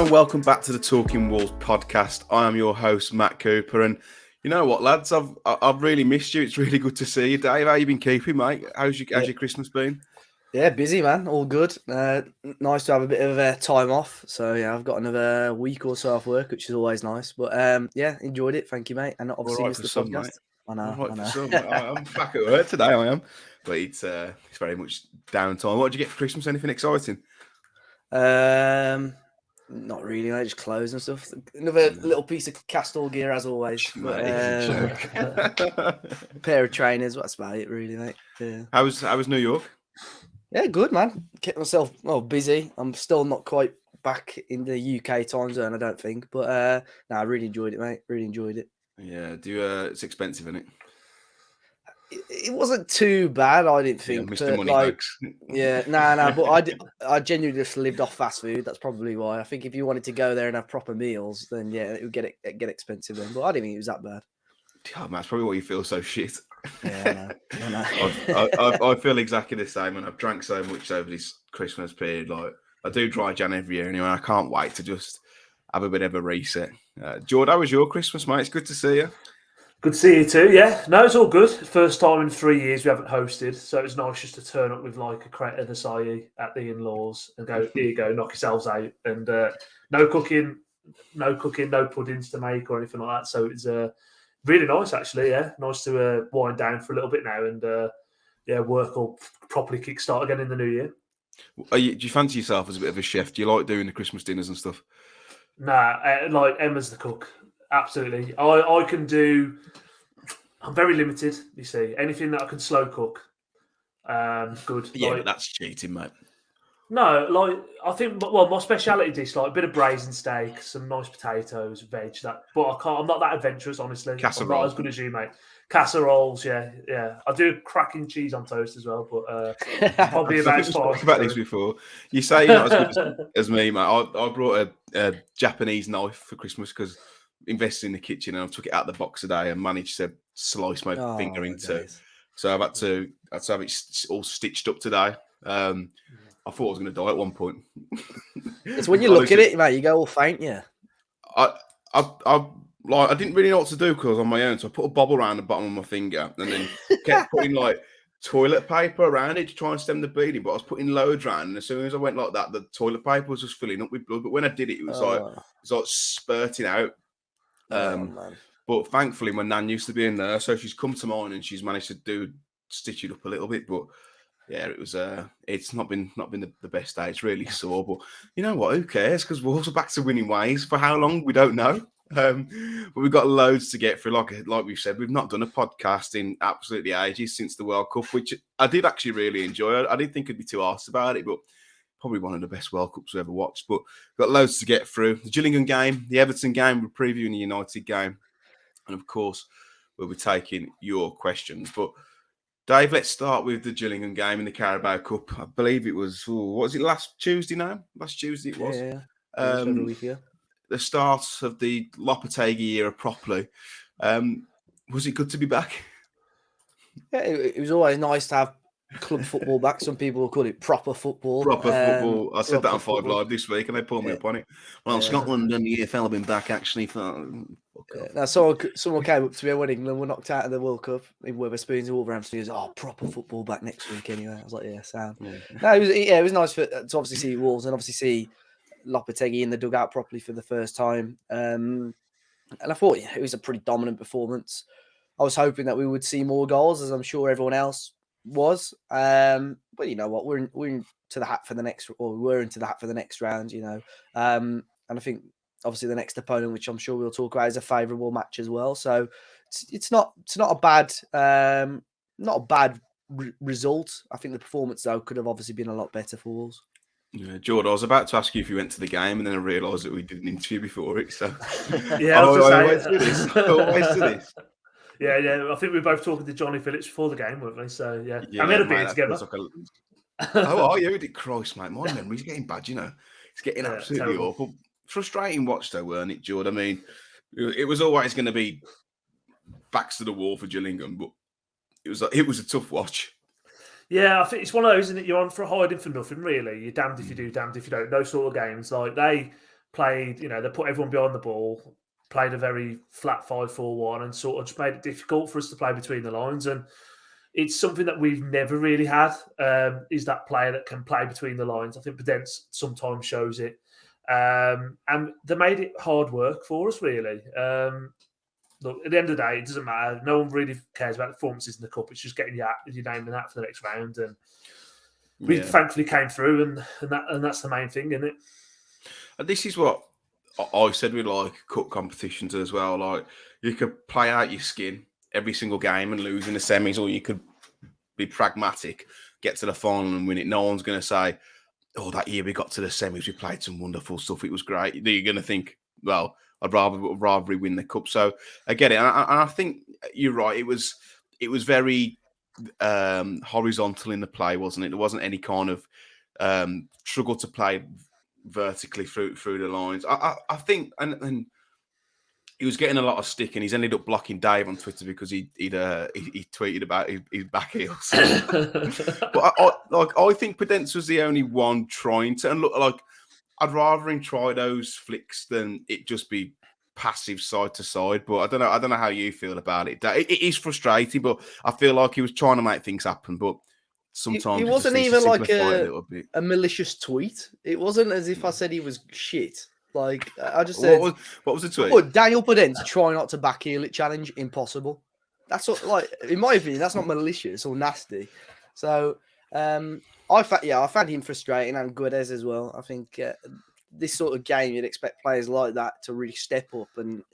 Hello and welcome back to the Talking Wolves podcast. I am your host, Matt Cooper, and you know what, lads, I've really missed you. It's really good to see you, Dave. How you been keeping, mate? How's your Christmas been? Yeah, busy, man. All good. Nice to have a bit of time off. So yeah, I've got another week or so off work, which is always nice. But yeah, enjoyed it. Thank you, mate. And obviously missed the podcast. Mate. I know. For some. I'm back at work today. I am, but it's very much downtime. What did you get for Christmas? Anything exciting? Not really, mate. Just clothes and stuff. Another little piece of Castile gear, as always. But, pair of trainers. That's about it, really, mate. Yeah. How was New York? Yeah, good, man. Kept myself busy. I'm still not quite back in the UK time zone, I don't think. But no, I really enjoyed it, mate. Really enjoyed it. Yeah, it's expensive, isn't it? It wasn't too bad, I didn't think. Yeah, Mr. Moneybags. Yeah, no, but I genuinely just lived off fast food. That's probably why. I think if you wanted to go there and have proper meals, then yeah, it would get expensive then. But I didn't think it was that bad. Yeah, man, that's probably why you feel so shit. Yeah, I know. I feel exactly the same, and I've drank so much over this Christmas period. Like I do dry Jan every year anyway. I can't wait to just have a bit of a reset. Jord, how was your Christmas, mate? It's good to see you. Good to see you too, yeah. No, it's all good. First time in 3 years we haven't hosted, so it was nice just to turn up with like a crate of acai at the in-laws and go, here you go, knock yourselves out. And no cooking, no puddings to make or anything like that. So it's really nice, actually, yeah. Nice to wind down for a little bit now and work will properly kickstart again in the new year. Do you fancy yourself as a bit of a chef? Do you like doing the Christmas dinners and stuff? Nah, like Emma's the cook. Absolutely. I can do... I'm very limited, you see. Anything that I can slow cook, good. Yeah, but that's cheating, mate. No, like, I think, well, my speciality dish, like a bit of braised steak, some nice potatoes, veg, but I'm not that adventurous, honestly. Casserole. I'm not as good as you, mate. Casseroles, yeah. I do cracking cheese on toast as well, but probably about as far. We've talked about this before. You say you're not as good as me, mate. I brought a Japanese knife for Christmas because invested in the kitchen and I took it out of the box today and managed to slice my finger into it. So I've had to have it all stitched up today. I thought I was going to die at one point. It's when you look at it, mate, you go all faint, yeah. I didn't really know what to do because I was on my own, so I put a bobble around the bottom of my finger and then kept putting like toilet paper around it to try and stem the bleeding. But I was putting loads around, and as soon as I went like that, the toilet paper was just filling up with blood. But when I did it, it was like spurting out. But thankfully, my nan used to be in there, so she's come to mine and she's managed to stitch it up a little bit. But yeah, it was. It's not been the best day. It's really sore, but you know what? Who cares? Because Wolves are back to winning ways. For how long we don't know. But we've got loads to get through. Like we've said, we've not done a podcast in absolutely ages since the World Cup, which I did actually really enjoy. I didn't think I'd be too arsed about it, but probably one of the best World Cups we ever watched. But we've got loads to get through. The Gillingham game, the Everton game, we're previewing the United game. And of course, we'll be taking your questions. But Dave, let's start with the Gillingham game in the Carabao Cup. I believe it was, what was it, last Tuesday now? Last Tuesday it was. Yeah. The start of the Lopetegui era properly. Was it good to be back? Yeah, it was always nice to have club football back. Some people will call it proper football. Football. I said that on 5 Live this week and they pulled me up on it. Well, Scotland and the EFL have been back actually for... Now, someone came up to me when England were knocked out of the World Cup in Wetherspoons and Wolverhampton. He was, proper football back next week anyway. I was like, yeah, sound. Yeah. No, it was nice to obviously see Wolves and obviously see Lopetegui in the dugout properly for the first time. And I thought it was a pretty dominant performance. I was hoping that we would see more goals, as I'm sure everyone else was. But you know what, we're into the hat for the next, or we were into the hat for the next round, you know. And I think obviously the next opponent, which I'm sure we'll talk about, is a favourable match as well. So it's not a bad result. I think the performance though could have obviously been a lot better for Wolves. Yeah, Jord, I was about to ask you if you went to the game, and then I realised that we did an interview before it. So yeah, I always do this. Yeah. I think we were both talking to Johnny Phillips before the game, weren't we? So yeah, and we had a beer together. Are you? Christ, mate, my memory's getting bad. You know, it's getting absolutely awful. Frustrating watch though, weren't it, Jord? I mean, it was always going to be backs to the wall for Gillingham, but it was a tough watch. Yeah, I think it's one of those, isn't it? You're on for hiding for nothing, really. You're damned if you do, damned if you don't. Those sort of games, like they played, they put everyone behind the ball, played a very flat 5-4-1 and sort of just made it difficult for us to play between the lines. And it's something that we've never really had, is that player that can play between the lines. I think Podence sometimes shows it. And they made it hard work for us, really. Look, at the end of the day, it doesn't matter. No one really cares about the performances in the cup. It's just getting your name in that for the next round. And we thankfully came through, and that's the main thing, isn't it? And this is what I said with like cup competitions as well. Like you could play out your skin every single game and lose in the semis, or you could be pragmatic, get to the final and win it. No one's going to say, "Oh, that year we got to the semis, we played some wonderful stuff. It was great." You're going to think, "Well, I'd rather we win the cup." So I get it, and I think you're right. It was very horizontal in the play, wasn't it? There wasn't any kind of struggle to play vertically through the lines. I think, and he was getting a lot of stick, and he's ended up blocking Dave on Twitter because he tweeted about his back heels. But I think Podence was the only one trying to, and look, like I'd rather him try those flicks than it just be passive side to side. But I don't know how you feel about it. It is frustrating, but I feel like he was trying to make things happen, but sometimes it wasn't even like a malicious tweet. It wasn't as if I said he was shit. Like I just said, what was the tweet? Oh, Daniel Podence try not to backheel it challenge impossible. That's what, like, in my opinion, that's not malicious or nasty. So I found him frustrating, and Guedes as well. I think this sort of game, you'd expect players like that to really step up and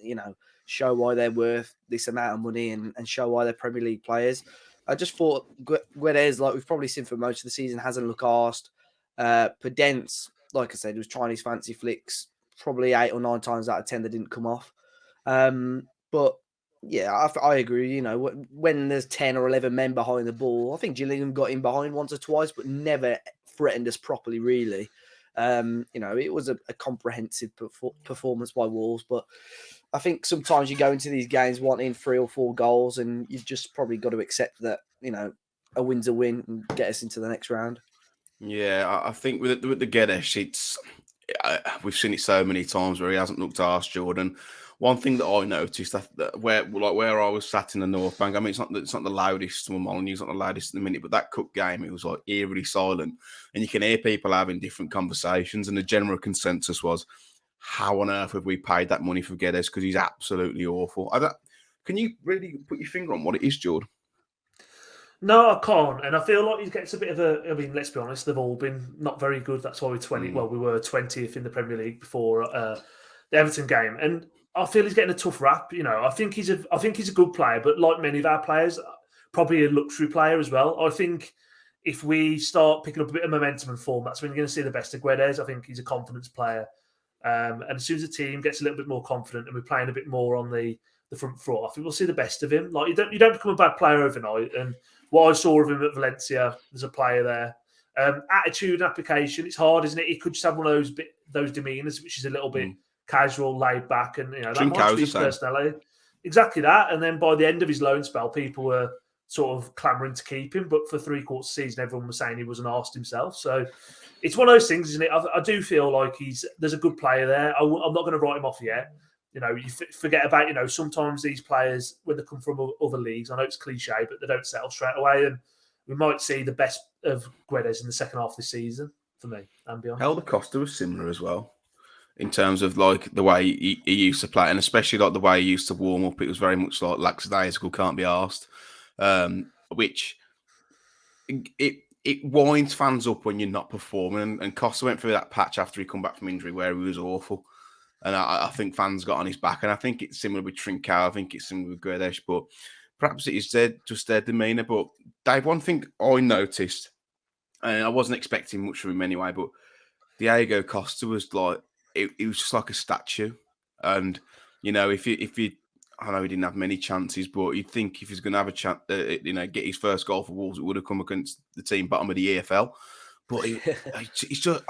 show why they're worth this amount of money and show why they're Premier League players. I just thought Guedes, like we've probably seen for most of the season, hasn't looked arsed. Podence, like I said, was trying his fancy flicks. Probably 8 or 9 times out of 10 they didn't come off. But yeah, I agree. When there's 10 or 11 men behind the ball, I think Gillingham got in behind once or twice, but never threatened us properly, really. It was a comprehensive performance by Wolves, but I think sometimes you go into these games wanting 3 or 4 goals, and you've just probably got to accept that, a win's a win and get us into the next round. Yeah, I think with the Guedes, we've seen it so many times where he hasn't looked arse, Jordan. One thing that I noticed that where I was sat in the North Bank, I mean, it's not the loudest. Well, Molineux not the loudest in the minute, but that cup game, it was like eerily silent, and you can hear people having different conversations. And the general consensus was, how on earth have we paid that money for Guedes? Because he's absolutely awful. Can you really put your finger on what it is, Jord? No, I can't. And I feel like he gets a bit of I mean, let's be honest, they've all been not very good. That's why we were 20th in the Premier League before the Everton game. And I feel he's getting a tough rap. I think he's a good player, but like many of our players, probably a luxury player as well. I think if we start picking up a bit of momentum and form, that's when you're going to see the best of Guedes. I think he's a confidence player. And as soon as the team gets a little bit more confident and we're playing a bit more on the front foot, I think we'll see the best of him. Like you don't become a bad player overnight. And what I saw of him at Valencia, there's a player there. Attitude and application, it's hard, isn't it? He could just have one of those demeanours, which is a little bit casual, laid back, and that might be his personality. Exactly that. And then by the end of his loan spell, people were sort of clamouring to keep him. But for 3/4 season, everyone was saying he wasn't arsed himself. So it's one of those things, isn't it? I do feel like there's a good player there. I'm not going to write him off yet. You forget about, sometimes these players, when they come from other leagues, I know it's cliche, but they don't settle straight away. And we might see the best of Guedes in the second half of the season, for me, and beyond. Helder Costa was similar as well, in terms of like the way he used to play, and especially like the way he used to warm up. It was very much like lackadaisical, can't be arsed, which it winds fans up when you're not performing. And Costa went through that patch after he come back from injury where he was awful. And I think fans got on his back. And I think it's similar with Trincao. I think it's similar with Guedes. But perhaps it is just their demeanour. But Dave, one thing I noticed, and I wasn't expecting much from him anyway, but Diego Costa was like, it was just like a statue. And, if you I know he didn't have many chances, but you'd think if he's going to have a chance, get his first goal for Wolves, it would have come against the team bottom of the EFL. But he's just...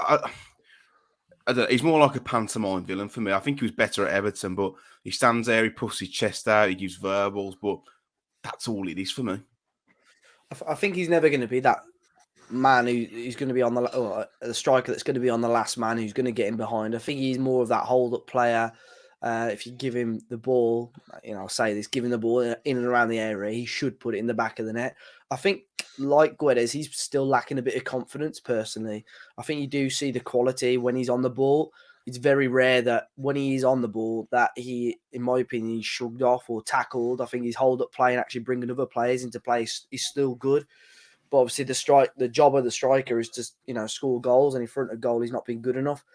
I don't know, he's more like a pantomime villain for me. I think he was better at Everton, but he stands there, he puffs his chest out, he gives verbals, but that's all it is for me. I think he's never going to be that man who's going to be on the striker that's going to be on the last man, who's going to get in behind. I think he's more of that hold-up player. If you give him the ball, I'll say this, give him the ball in and around the area, he should put it in the back of the net. I think, like Guedes, he's still lacking a bit of confidence, personally. I think you do see the quality when he's on the ball. It's very rare that when he is on the ball that he, in my opinion, he's shrugged off or tackled. I think his hold-up play and actually bringing other players into play is still good. But obviously the job of the striker is to, score goals, and in front of goal, he's not been good enough.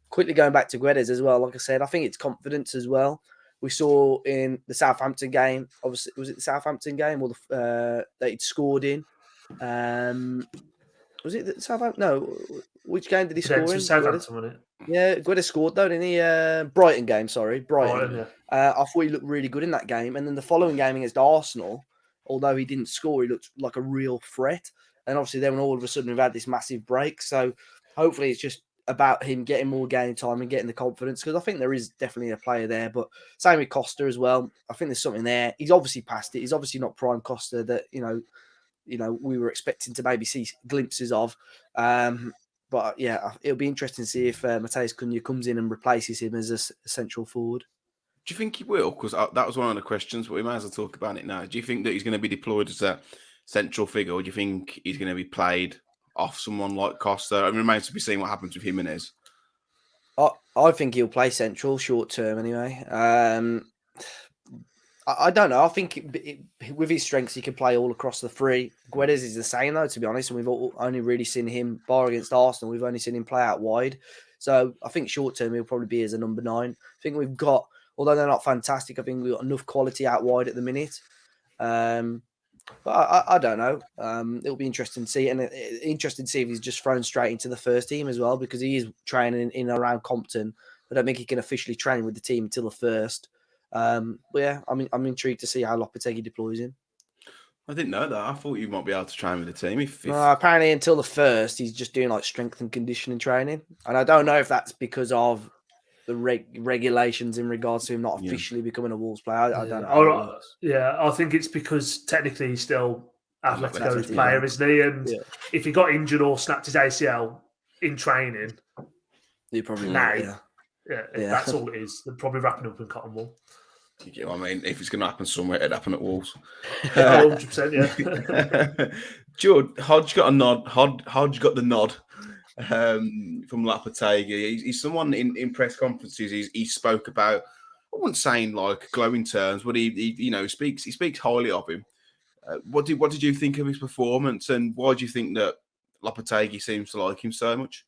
Quickly going back to Guedes as well, like I said, I think it's confidence as well. We saw in the Southampton game, obviously, was it the Southampton game or that he'd scored in? Was it the Southampton? No, which game did he score in? Southampton, wasn't it? Yeah, Guedes scored though, didn't he? Brighton game, sorry. Brighton. Yeah. I thought he looked really good in that game. And then the following game against Arsenal, although he didn't score, he looked like a real threat. And obviously then all of a sudden we've had this massive break. So hopefully it's just about him getting more game time and getting the confidence, because I think there is definitely a player there. But same with Costa as well. I think there's something there. He's obviously past it. He's obviously not prime Costa that, we were expecting to maybe see glimpses of. But yeah, it'll be interesting to see if Matheus Cunha comes in and replaces him as a central forward. Do you think he will? Because that was one of the questions, but we might as well talk about it now. Do you think that he's going to be deployed as a central figure, or do you think he's going to be played off someone like Costa? It remains to be seen what happens with Jiménez. I think he'll play central short term anyway. I don't know. I think with his strengths, he can play all across the three. Guedes is the same, though, to be honest. And we've only really seen him, bar against Arsenal, we've only seen him play out wide. So I think short term, he'll probably be as a number 9. I think we've got, although they're not fantastic, I think we've got enough quality out wide at the minute. But I don't know. It'll be interesting to see. And interesting to see if he's just thrown straight into the first team as well, because he is training in and around Compton. I don't think he can officially train with the team until the first. But yeah, I'm intrigued to see how Lopetegui deploys him. I didn't know that. I thought you might be able to train with the team. No, apparently until the first, he's just doing like strength and conditioning training. And I don't know if that's because of the regulations in regards to him not officially becoming a Wolves player. I don't know. I think it's because technically he's still Atletico's player, isn't he? And if he got injured or snapped his ACL in training, he probably that's all it is. They're probably wrapping up in cotton wool. You get what I mean? If it's going to happen somewhere, it'd happen at Wolves. 100%, yeah. Jord, Hodge got a nod. Hodge got the nod from Lopetegui. He's someone in press conferences. He spoke about, I wouldn't say in like glowing terms, but he speaks highly of him. What did you think of his performance, and why do you think that Lopetegui seems to like him so much?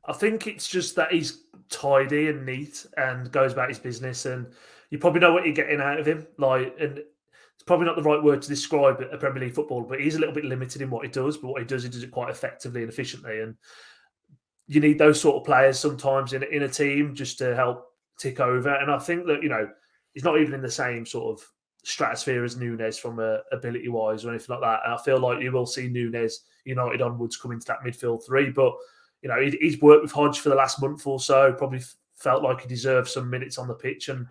I think it's just that he's tidy and neat and goes about his business, and you probably know what you're getting out of him. And it's probably not the right word to describe a Premier League footballer, but he's a little bit limited in what he does. But what he does it quite effectively and efficiently. And you need those sort of players sometimes in a team just to help tick over. And I think that he's not even in the same sort of stratosphere as Nunes from ability wise or anything like that. And I feel like you will see Nunes, United onwards, come into that midfield 3, but. He's worked with Hodge for the last month or so, probably felt like he deserved some minutes on the pitch. And,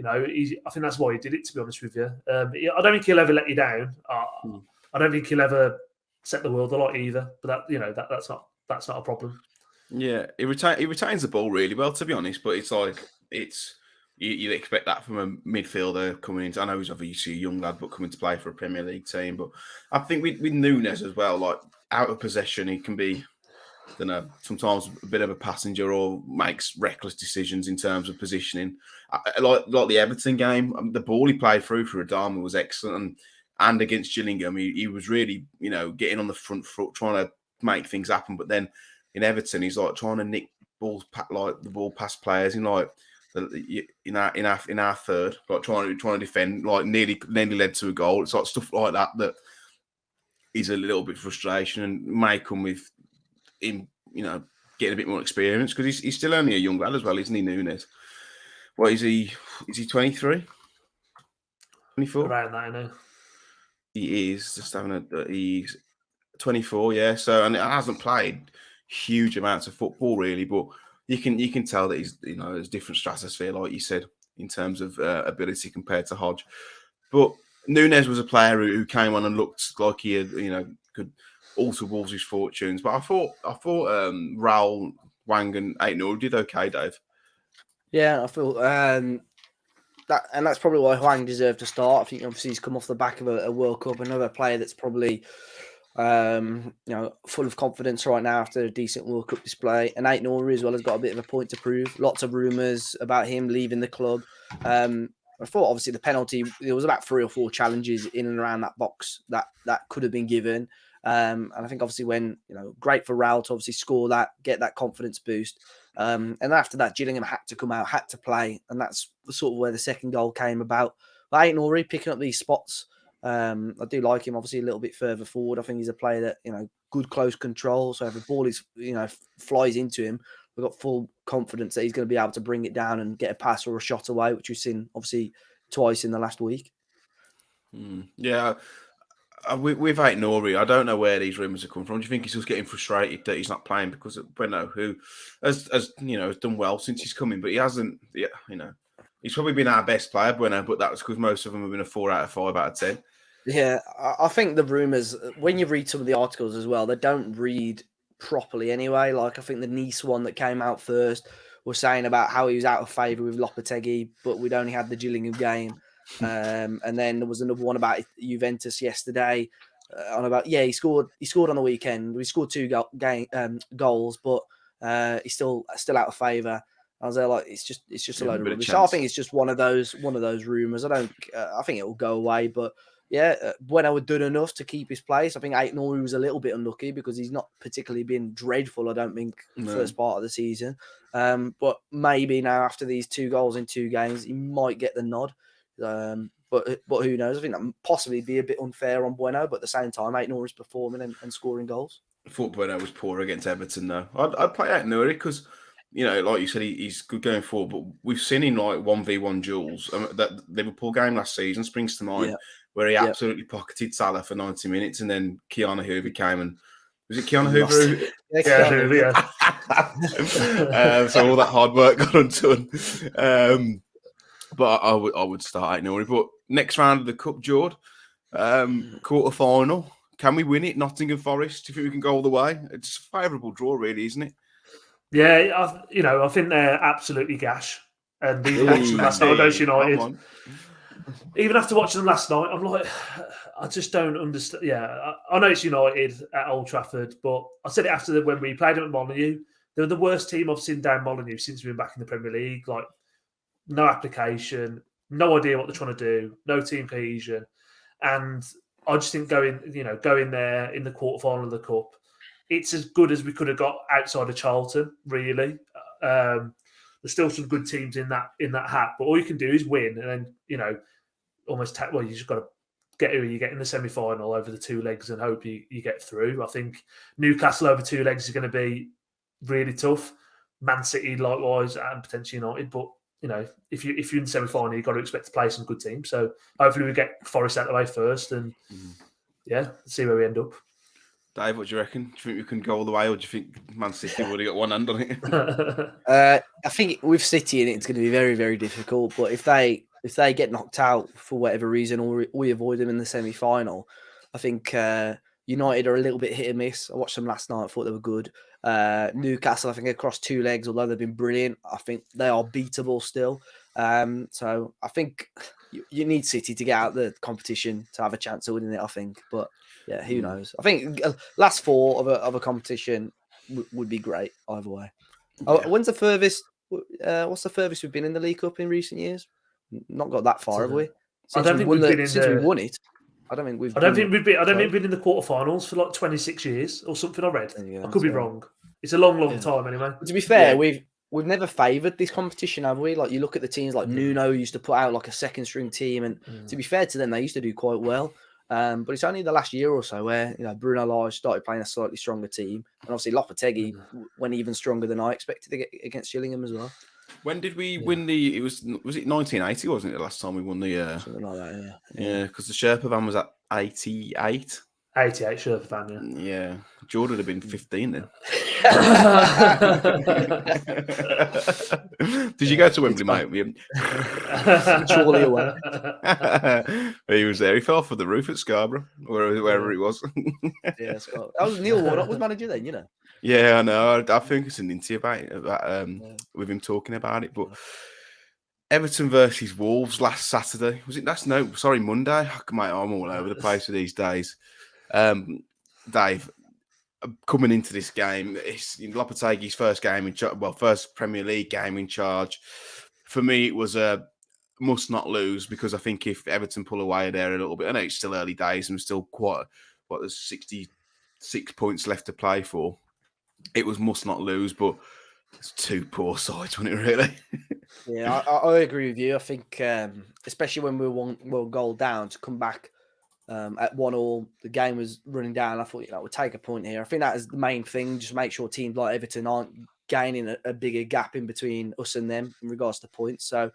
I think that's why he did it, to be honest with you. I don't think he'll ever let you down. I don't think he'll ever set the world alight either. But that's not a problem. Yeah, he retains the ball really well, to be honest. But it's like, you'd expect that from a midfielder coming into. I know he's obviously a young lad, but coming to play for a Premier League team. But I think with Nunes as well, like out of possession, he can be, I don't know, sometimes a bit of a passenger or makes reckless decisions in terms of positioning. Like the Everton game, the ball he played through for Adama was excellent. And against Gillingham, he was really, getting on the front foot, trying to make things happen. But then in Everton, he's like trying to nick balls, like the ball past players in our third, like trying to defend, like nearly led to a goal. It's like stuff like that is a little bit frustration and may come with him, getting a bit more experience, because he's still only a young lad as well, isn't he, Nunes? What is he? Is he 23? 24? Around that, I know. He is just he's 24, yeah. So, and it hasn't played huge amounts of football really, but you can tell that he's there's different stratosphere, like you said, in terms of ability compared to Hodge. But Nunes was a player who came on and looked like he had could alter Wolves' fortunes. But I thought Raul, Wang, and Ait-Nouri did okay, Dave. Yeah, I feel that's probably why Huang deserved to start. I think obviously he's come off the back of a World Cup, another player that's probably full of confidence right now after a decent World Cup display. And Ait-Nouri as well has got a bit of a point to prove. Lots of rumours about him leaving the club. I thought obviously the penalty, there was about 3 or 4 challenges in and around that box that could have been given. And I think obviously when, great for Raul to obviously score that, get that confidence boost. And after that, Gillingham had to come out, had to play. And that's sort of where the second goal came about. But Ait-Nouri picking up these spots. I do like him obviously a little bit further forward. I think he's a player that, good close control. So if a ball is, flies into him, we've got full confidence that he's going to be able to bring it down and get a pass or a shot away, which we've seen obviously twice in the last week. Yeah. With Ait-Nouri, I don't know where these rumours are coming from. Do you think he's just getting frustrated that he's not playing because of Bueno, who has done well since he's come in, but he hasn't. Yeah, he's probably been our best player, Bueno, but that's because most of them have been a 4 out of 5 out of 10. Yeah, I think the rumours, when you read some of the articles as well, they don't read properly anyway. Like I think the Nice one that came out first was saying about how he was out of favour with Lopetegui, but we'd only had the Gillingham game. And then there was another one about Juventus yesterday on about he scored on the weekend. We scored 2 goals, but he's still out of favour. I was there like it's just a load of rubbish. So I think it's just one of those rumours. I think it will go away, but when I would done enough to keep his place. I think Ait-Nouri was a little bit unlucky because he's not particularly been dreadful. I don't think first part of the season, but maybe now after these 2 goals in 2 games, he might get the nod. But who knows? I think that would possibly be a bit unfair on Bueno, but at the same time, Ait-Nouri's performing and scoring goals. I thought Bueno was poor against Everton, though. I'd play Ait-Nouri because, like you said, he's good going forward, but we've seen him like 1v1 duels. That Liverpool game last season springs to mind, where he absolutely pocketed Salah for 90 minutes, and then Keanu Hoover came and was it Keanu Hoover? So all that hard work got undone. But I would start Ait-Nouri. But next round of the Cup, Jord, quarter final. Can we win it? Nottingham Forest. Do you think we can go all the way? It's a favourable draw, really, isn't it? Yeah, I think they're absolutely gash. And even watching them last night against United, even after watching them last night, I'm like, I just don't understand. Yeah, I know it's United at Old Trafford, but I said it after when we played them at Molineux. They're the worst team I've seen down Molineux since we've been back in the Premier League. Like, no application, no idea what they're trying to do, no team cohesion. And I just think going there in the quarterfinal of the Cup, it's as good as we could have got outside of Charlton, really. There's still some good teams in that hat, but all you can do is win and then, you just got to get who you get in the semi-final over the 2 legs and hope you get through. I think Newcastle over 2 legs is going to be really tough. Man City, likewise, and potentially United, but if you're in the semi-final, you've got to expect to play some good teams. So hopefully we get Forest out of the way first and, see where we end up. Dave, what do you reckon? Do you think we can go all the way, or do you think Man City would have got one hand on it? I think with City in it, it's going to be very, very difficult. But if they get knocked out for whatever reason, or we avoid them in the semi-final, I think United are a little bit hit and miss. I watched them last night. I thought they were good. Newcastle, I think across 2 legs, although they've been brilliant, I think they are beatable still. So I think you need City to get out the competition to have a chance of winning it, I think. But yeah, who knows? I think last 4 of a competition would be great either way. When's the furthest? What's the furthest we've been in the League Cup in recent years? Not got that far, have we? Since we won it. I don't think we've been in the quarterfinals for like 26 years or something. I read. I could be wrong. It's a long time anyway. To be fair, we've never favoured this competition, have we? Like you look at the teams like Nuno used to put out like a second string team, and to be fair to them, they used to do quite well. But it's only the last year or so where Bruno Lage started playing a slightly stronger team, and obviously Lopetegui went even stronger than I expected to get against Gillingham as well. When did we win the? Was it 1980? Wasn't it the last time we won the? Something like that, Yeah, because the Sherpa van was at 88. 88 Sherpa fan, yeah. Yeah, Jord would have been 15 then. Did you go to Wembley, mate? Surely away. He was there. He fell off of the roof at Scarborough, wherever it was. Yeah, Scott. That was Neil Warnock was manager then, you know. Yeah, I know. I think it's an interview about with him talking about it. But Everton versus Wolves last Saturday. Was it? Monday. Mate, I'm all over the place with these days. Dave, coming into this game, it's Lopetegui's first game in charge. Well, first Premier League game in charge. For me, it was a must not lose, because I think if Everton pull away there a little bit, I know it's still early days and still there's 66 points left to play for. It was must not lose, but it's two poor sides, wasn't it, really? Yeah, I agree with you. I think, especially when we were one goal down, to come back at 1-1, the game was running down. I thought, we'll take a point here. I think that is the main thing. Just make sure teams like Everton aren't gaining a bigger gap in between us and them in regards to points. So,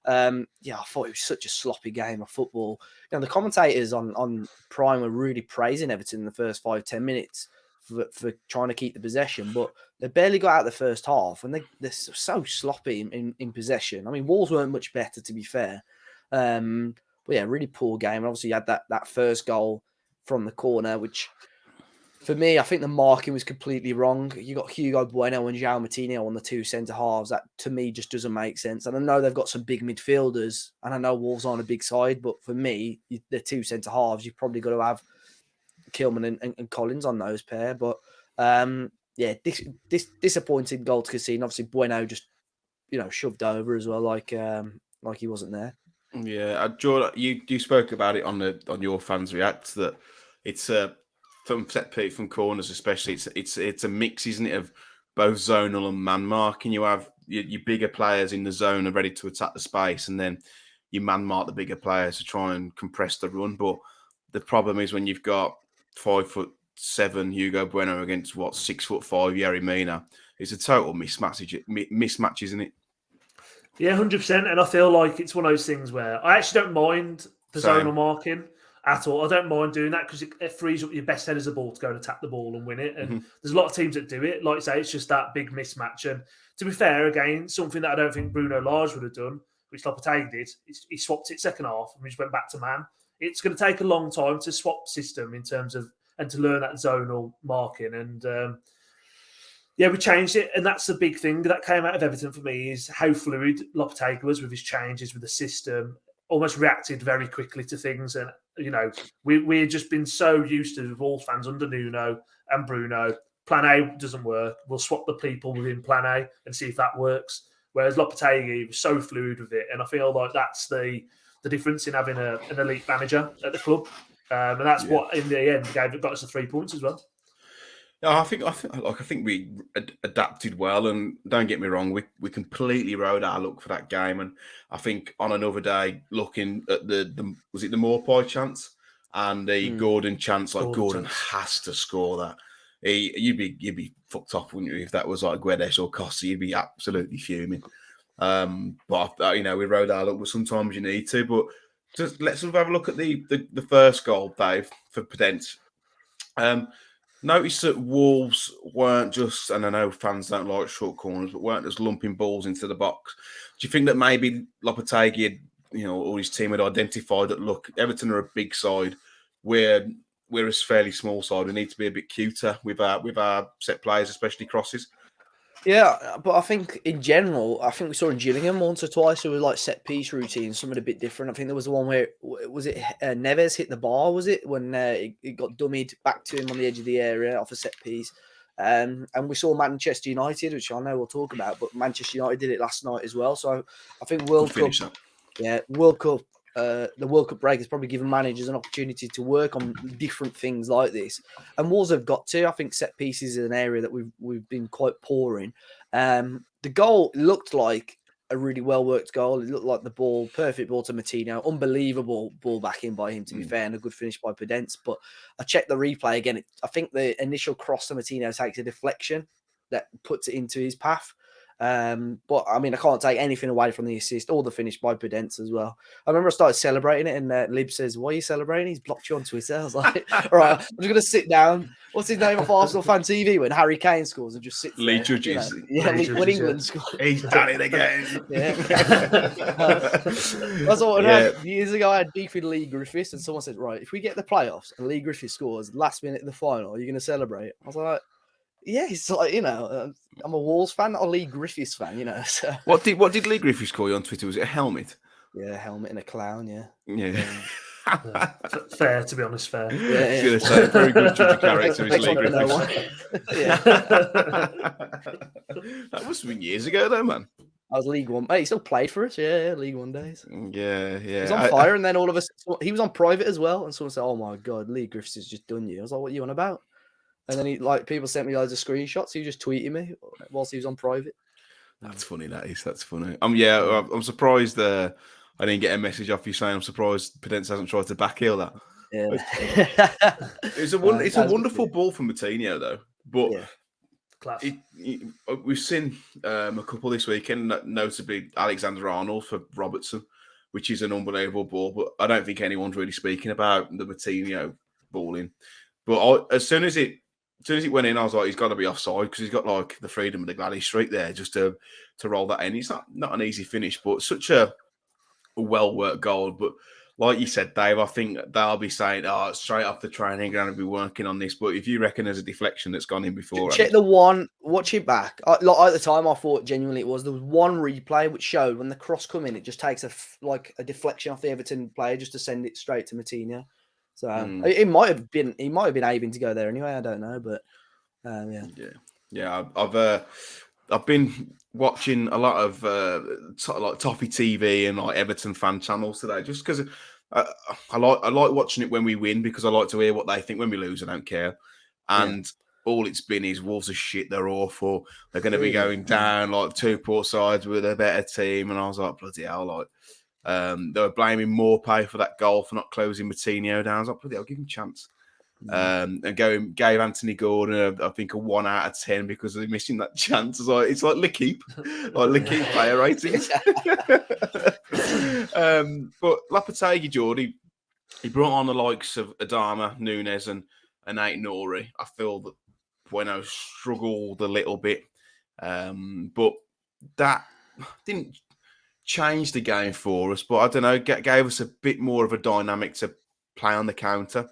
I thought it was such a sloppy game of football. The commentators on Prime were really praising Everton in the first 5-10 minutes for trying to keep the possession, but they barely got out the first half, and they're so sloppy in possession. I mean, Wolves weren't much better, to be fair. But yeah, really poor game. And obviously, you had that first goal from the corner, which for me, I think the marking was completely wrong. You got Hugo Bueno and João Moutinho on the two centre halves. That to me just doesn't make sense. And I know they've got some big midfielders, and I know Wolves aren't a big side, but for me, the two centre halves, you've probably got to have Kilman and Collins on those pair. But this disappointing goal to concede. Obviously, Bueno just shoved over as well, like he wasn't there. Yeah, Jord, you spoke about it on your fans react, that it's from set piece, from corners especially. It's a mix, isn't it, of both zonal and man marking. You have your bigger players in the zone are ready to attack the space, and then you man mark the bigger players to try and compress the run. But the problem is when you've got 5'7" Hugo Bueno against 6'5" Yerry Mina, it's a total mismatch, isn't it? Yeah, 100%. And I feel like it's one of those things where I actually don't mind the zonal marking at all. I don't mind doing that because it frees up your best headers of the ball to go and attack the ball and win it. And there's a lot of teams that do it. Like I say, it's just that big mismatch. And to be fair, again, something that I don't think Bruno Lage would have done, which Lopetegui did, he swapped it second half and we just went back to man. It's going to take a long time to swap system in terms of, and to learn that zonal marking. And we changed it. And that's the big thing that came out of Everton for me, is how fluid Lopetegui was with his changes, with the system, almost reacted very quickly to things. And, we've just been so used to, Wolves fans under Nuno and Bruno, plan A doesn't work. We'll swap the people within plan A and see if that works. Whereas Lopetegui was so fluid with it. And I feel like that's the difference in having an elite manager at the club. And that's what, in the end, got us the 3 points as well. Yeah, I think we adapted well, and don't get me wrong, we completely rode our luck for that game. And I think on another day, looking at the was it the Morpie chance and the Gordon chance, Gordon has to score that. You'd be fucked off, wouldn't you, if that was like Guedes or Costa? You'd be absolutely fuming. But we rode our luck. But sometimes you need to. But just let's have a look at the first goal, Dave, for Podence. Notice that Wolves weren't just, and I know fans don't like short corners, but weren't just lumping balls into the box. Do you think that maybe Lopetegui, or his team had identified that, look, Everton are a big side, we're a fairly small side, we need to be a bit cuter with our set plays, especially crosses? Yeah, but I think in general, we saw in Gillingham once or twice, there was like set piece routines, something a bit different. I think there was the one where, was it Neves hit the bar, was it? When it got dummied back to him on the edge of the area off a set piece. And we saw Manchester United, which I know we'll talk about, but Manchester United did it last night as well. So I think World Cup, the World Cup break has probably given managers an opportunity to work on different things like this. And Wolves have got to. I think set pieces is an area that we've been quite poor in. The goal looked like a really well-worked goal. It looked like the ball, perfect ball to Moutinho. Unbelievable ball back in by him, to be fair, and a good finish by Podence. But I checked the replay again. I think the initial cross to Moutinho takes a deflection that puts it into his path. But I mean, I can't take anything away from the assist or the finish by Prudence as well. I remember I started celebrating it, and Lib says, "Why are you celebrating? He's blocked you on Twitter." I was like, "All right, I'm just going to sit down." What's his name off Arsenal Fan TV when Harry Kane scores and just sits Lee there? Judges. When England scores. He's done it again. That's what happened. Years ago, I had beef with Lee Griffiths, and someone said, "Right, if we get the playoffs and Lee Griffiths scores last minute of the final, are you going to celebrate?" I was like, "Yeah, it's like, I'm a Wolves fan, not a Lee Griffiths fan, So. What did Lee Griffiths call you on Twitter? Was it a helmet? Yeah, a helmet and a clown. Yeah. Fair, to be honest, fair. I was going to say, very good judge of character is Lee Griffiths. That must have been years ago, though, man. I was League One. Hey, he still played for us. Yeah, League One days. Yeah. He was on fire, and then all of us, he was on private as well. And someone said, "Oh my God, Lee Griffiths has just done you." I was like, "What are you on about?" And then people sent me loads of screenshots. He was just tweeting me whilst he was on private. That's funny. That's funny. I'm surprised I didn't get a message off you saying I'm surprised Prudence hasn't tried to backheel that. Yeah. It's a wonderful ball from Matinho, though. But we've seen a couple this weekend, notably Alexander Arnold for Robertson, which is an unbelievable ball. But I don't think anyone's really speaking about the Matinho balling. But as soon as it went in, I was like, he's got to be offside because he's got like the freedom of the Gladys Street there just to roll that in. It's not an easy finish, but such a well-worked goal. But like you said, Dave, I think they'll be saying, "Oh, straight off the training, going to be working on this." But if you reckon there's a deflection that's gone in before, check the one, watch it back. At the time, I thought genuinely there was one replay which showed when the cross come in, it just takes a deflection off the Everton player just to send it straight to Matinho. So he might have been aiming to go there anyway. I don't know, but I've been watching a lot of like Toffee TV and like Everton fan channels today, just because I like watching it when we win because I like to hear what they think. When we lose, I don't care. And all it's been is Wolves are shit. They're awful. They're going to be going down like two poor sides with a better team. And I was like, bloody hell, like. They were blaming Morpay for that goal for not closing Matinho down. I was like, bloody hell, give him a chance. And gave Anthony Gordon, I think, a 1 out of 10 because of missing that chance. It's like L'Equipe, player ratings. But Lopetegui, Jord, he brought on the likes of Adama, Nunes, and Ait-Nouri. I feel that Bueno struggled a little bit, but that didn't change the game for us. But I don't know, gave us a bit more of a dynamic to play on the counter.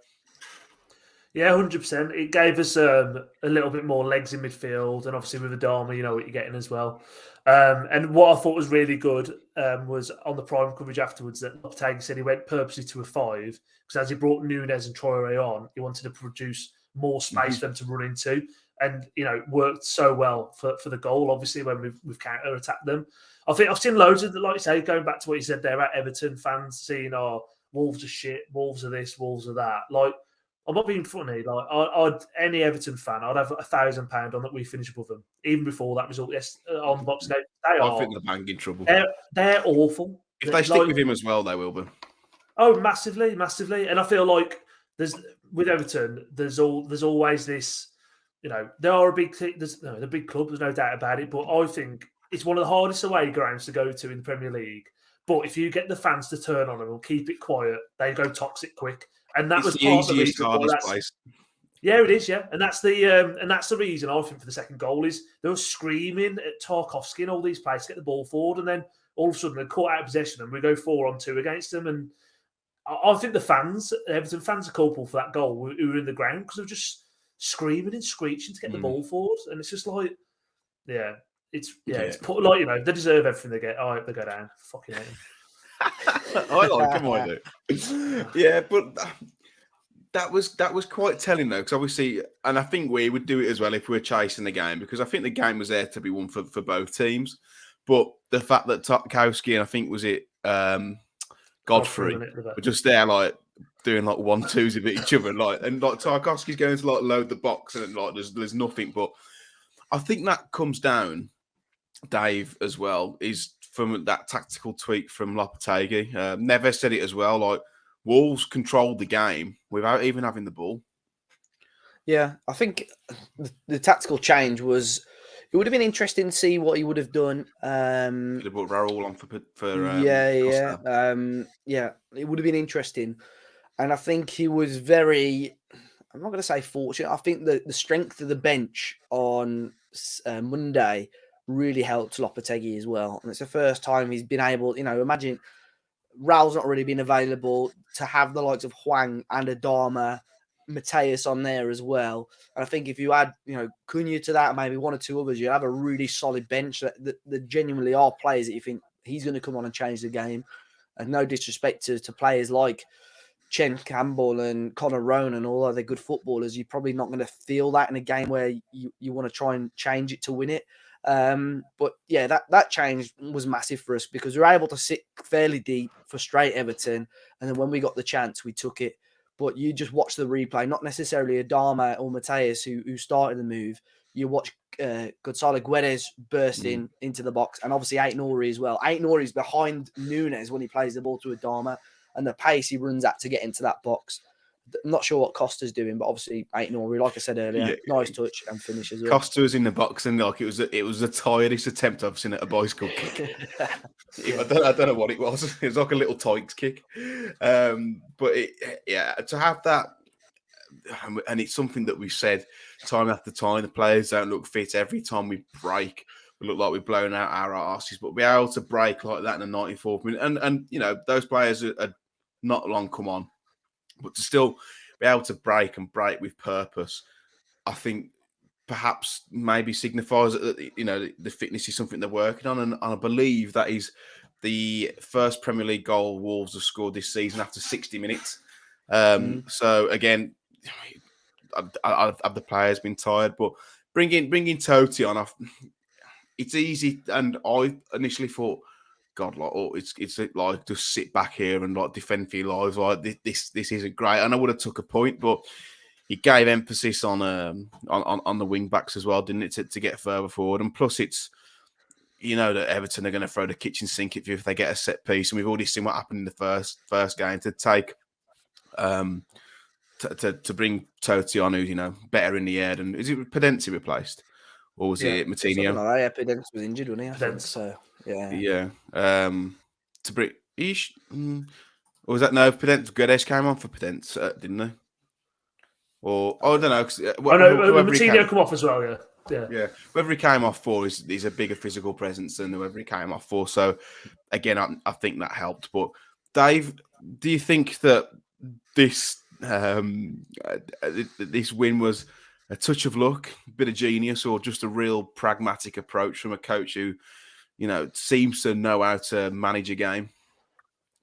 Yeah, 100%. It gave us a little bit more legs in midfield, and obviously with Adama, you know what you're getting as well. And what I thought was really good was on the prime coverage afterwards that Lopetegui said he went purposely to a 5 because as he brought Nunes and Traoré on, he wanted to produce more space for them to run into, and worked so well for the goal. Obviously, when we've counter attacked them, I think I've seen loads of, like you say, going back to what you said there about Everton fans seeing, Wolves are shit, Wolves are this, Wolves are that. Like, I'm not being funny. Like, I'd any Everton fan, I'd have £1,000 on that we finish above them, even before that result. Yes, on Boxing Day, I think they're banging trouble. They're awful. If they stick with him as well, they will be. Oh, massively, massively. And I feel like with Everton, there's always this. They are a big team. They're a big club. There's no doubt about it. But I think it's one of the hardest away grounds to go to in the Premier League. But if you get the fans to turn on them and keep it quiet, they go toxic quick. And that was part of the reason why place. Yeah, it is. Yeah, and that's the reason I think for the second goal is they were screaming at Tarkowski and all these players to get the ball forward, and then all of a sudden they're caught out of possession and we go 4-on-2 against them. And I think the Everton fans are culpable for that goal who were in the ground because they're just screaming and screeching to get the ball forward, and it's just like, it's put like they deserve everything they get. I hope they go down. Fucking hate them. I like him, I do. Yeah, but that was quite telling though, because obviously, and I think we would do it as well if we were chasing the game, because I think the game was there to be won for both teams. But the fact that Tarkowski and I think was it Godfrey were just there like doing like 1-2s with each other, and Tarkowski's going to load the box and there's nothing. But I think that comes down, Dave, as well, is from that tactical tweak from Lopetegui. Never said it as well. Like, Wolves controlled the game without even having the ball. Yeah, I think the tactical change was, It would have been interesting to see what he would have done. Could have brought Raoul on for Yeah. Costa. Yeah. It would have been interesting. And I think he was very, I'm not going to say fortunate. I think the strength of the bench on Monday really helped Lopetegui as well. And it's the first time he's been able, imagine Raul's not really been available to have the likes of Hwang and Adama, Matheus on there as well. And I think if you add, Cunha to that, maybe one or two others, you have a really solid bench that genuinely are players that you think he's going to come on and change the game. And no disrespect to players like Chen Campbell and Connor Ronan, although they're good footballers, you're probably not going to feel that in a game where you want to try and change it to win it. But yeah, that change was massive for us because we were able to sit fairly deep, frustrate Everton, and then when we got the chance, we took it. But you just watch the replay, not necessarily Adama or Matheus who started the move. You watch Gonzalo Guedes burst into the box, and obviously Ait-Nouri as well. Ait-Nouri is behind Nunes when he plays the ball to Adama, and the pace he runs at to get into that box. I'm not sure what Costa's doing, but obviously Ait-Nouri, like I said earlier, nice touch and finish as well. Costa was in the box, and like it was the tiredest attempt I've seen at a bicycle kick. I don't know what it was. It was like a little Tykes kick, but to have that, and it's something that we've said time after time. The players don't look fit. Every time we break, we look like we've blown out our arses. But we're able to break like that in the 94th minute, and those players are not long come on. But to still be able to break with purpose, I think perhaps maybe signifies that the fitness is something they're working on, and I believe that is the first Premier League goal Wolves have scored this season after 60 minutes. So again, have the players been tired? But bringing Totti on, it's easy, and I initially thought, God, it's like just sit back here and like defend for your lives. Like this isn't great. And I would have took a point, but he gave emphasis on the wing backs as well, didn't it, to get further forward. And plus, it's that Everton are going to throw the kitchen sink at you if they get a set piece, and we've already seen what happened in the first game. To take to bring Totti on, who's better in the air, and is it Pedence replaced, or was it Matinho? Like Pedence was injured, wasn't he? I think so. Yeah. To bring or was that Pedence? Guedes came on for Pedence, didn't they? Or I don't know. Matinho come off as well. Yeah. Whoever he came off for is a bigger physical presence than whoever he came off for. So again, I think that helped. But Dave, do you think that this win was a touch of luck, a bit of genius, or just a real pragmatic approach from a coach who seems to know how to manage a game?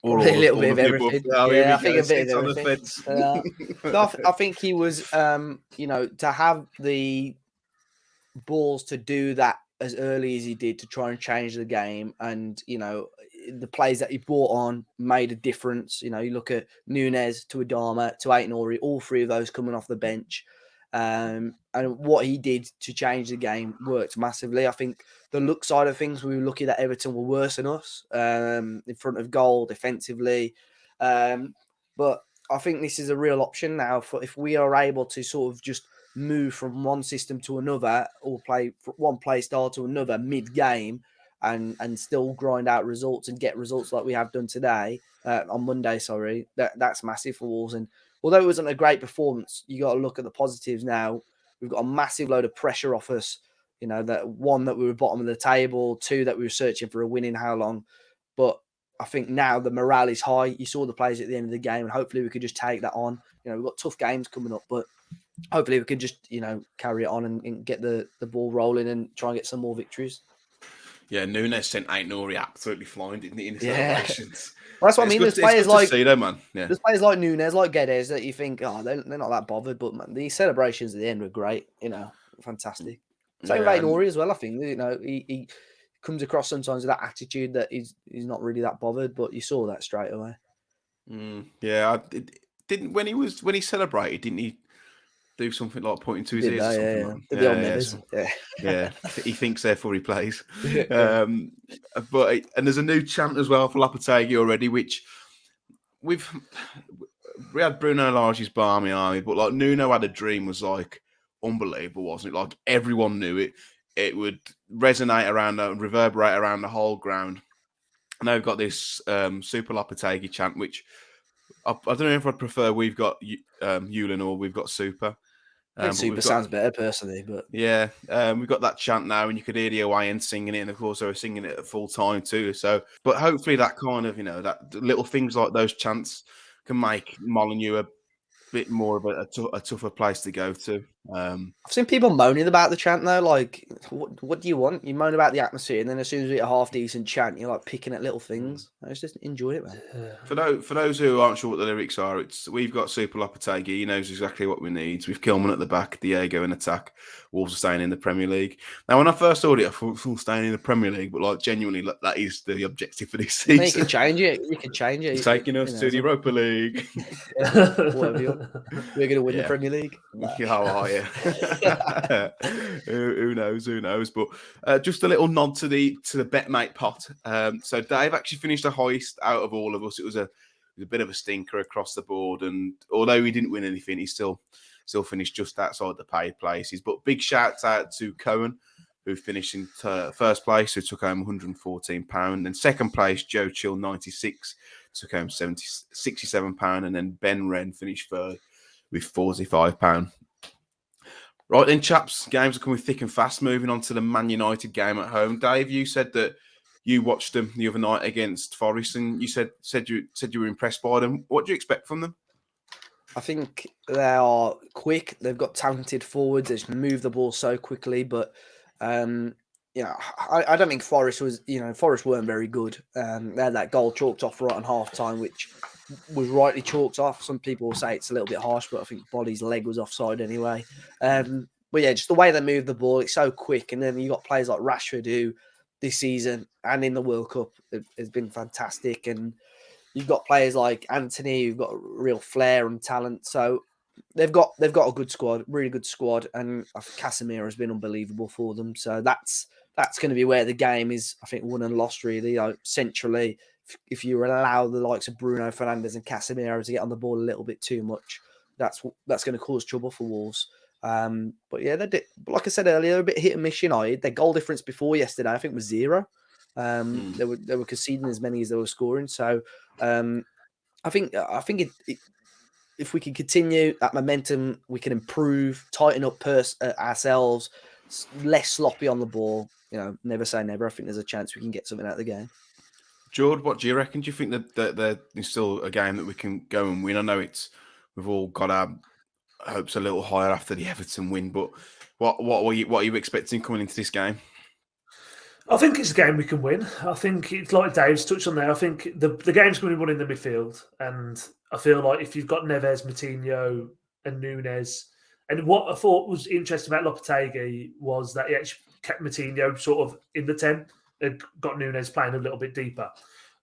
Or a little bit of everything. I think a bit of everything. I think he was, to have the balls to do that as early as he did to try and change the game, and the plays that he brought on made a difference. You look at Nunes to Adama to Ait-Nouri, all three of those coming off the bench. And what he did to change the game worked massively. I think the look side of things, we were lucky that Everton were worse than us in front of goal defensively. But I think this is a real option now for if we are able to sort of just move from one system to another, or play one play style to another mid-game, and still grind out results and get results like we have done today on Monday. That's massive for Wolves. And although it wasn't a great performance, you got to look at the positives now. We've got a massive load of pressure off us. That one, that we were bottom of the table, two, that we were searching for a win in how long. But I think now the morale is high. You saw the players at the end of the game, and hopefully we could just take that on. We've got tough games coming up, but hopefully we can just, carry it on and get the ball rolling and try and get some more victories. Yeah, Nunes sent Ait-Nouri absolutely flying, didn't he, in his celebrations? Well, that's what I mean. There's players like there's players like Nunes, like Guedes, that you think, they're not that bothered, but man, these celebrations at the end were great. Fantastic. Same with Ait-Nouri as well. I think he comes across sometimes with that attitude that he's not really that bothered, but you saw that straight away. Didn't when he celebrated, didn't he do something like pointing to his ears or something? The old nevers. Yeah. He thinks therefore he plays. But there's a new chant as well for Lopetegui already, which we had Bruno Lage's Barmy Army, but like Nuno Had a Dream was like unbelievable, wasn't it? Like everyone knew it. it would reverberate around the whole ground. Now we've got this Super Lopetegui chant, which I don't know if I'd prefer. We've got Yulin or we've got Super. I think Super sounds better personally, but yeah, we've got that chant now, and you could hear the Hawaiians singing it, and of course they were singing it at full time too. So, but hopefully that kind of that little things like those chants can make Molineux a bit more of a tougher place to go to. I've seen people moaning about the chant though. Like, what do you want? You moan about the atmosphere, and then as soon as we get a half decent chant, you're like picking at little things. I just enjoy it, man. For those who aren't sure what the lyrics are, we've got Super Lopetegui. He knows exactly what we need. We've Kilman at the back, Diego in attack. Wolves are staying in the Premier League. Now, when I first saw it, I thought we were staying in the Premier League, but like genuinely, that is the objective for this season. You can change it. You can change it. It's taking us to the Europa League. Whatever we're going to win the Premier League. How are you? Who knows? Who knows? But just a little nod to the BetMate pot. So Dave actually finished the highest out of all of us. It was a bit of a stinker across the board, and although he didn't win anything, he still finished just outside the paid places. But big shouts out to Cohen, who finished in first place, who took home £114. And second place, Joe Chill 96, took home £67, and then Ben Wren finished third with £45. Right then, chaps, games are coming thick and fast. Moving on to the Man United game at home. Dave, you said that you watched them the other night against Forest, and you said you were impressed by them. What do you expect from them? I think they are quick. They've got talented forwards. They just move the ball so quickly. But I don't think Forest was. Forest weren't very good. They had that goal chalked off right on half time, which was rightly chalked off. Some people will say it's a little bit harsh, but I think Body's leg was offside anyway. But yeah, just the way they move the ball, it's so quick. And then you got players like Rashford, who this season and in the World Cup has been fantastic. And you've got players like Anthony, who've got real flair and talent. So they've got a good squad, really good squad, and I think Casemiro has been unbelievable for them. So that's going to be where the game is, I think, won and lost really. Centrally, if you allow the likes of Bruno Fernandes and Casemiro to get on the ball a little bit too much, that's going to cause trouble for Wolves. But yeah, like I said earlier, they're a bit hit and miss. United, their goal difference before yesterday, I think, was 0. They were conceding as many as they were scoring. So I think if we can continue that momentum, we can improve, tighten up ourselves, less sloppy on the ball. Never say never. I think there's a chance we can get something out of the game. Jord, what do you reckon? Do you think that there's still a game that we can go and win? I know we've all got our hopes a little higher after the Everton win, but what are you expecting coming into this game? I think it's a game we can win. I think it's like Dave's touched on there. I think the game's going to be won in the midfield, and I feel like if you've got Neves, Moutinho, and Nunes, and what I thought was interesting about Lopetegui was that he actually kept Moutinho sort of in the 10 and got Nunes playing a little bit deeper.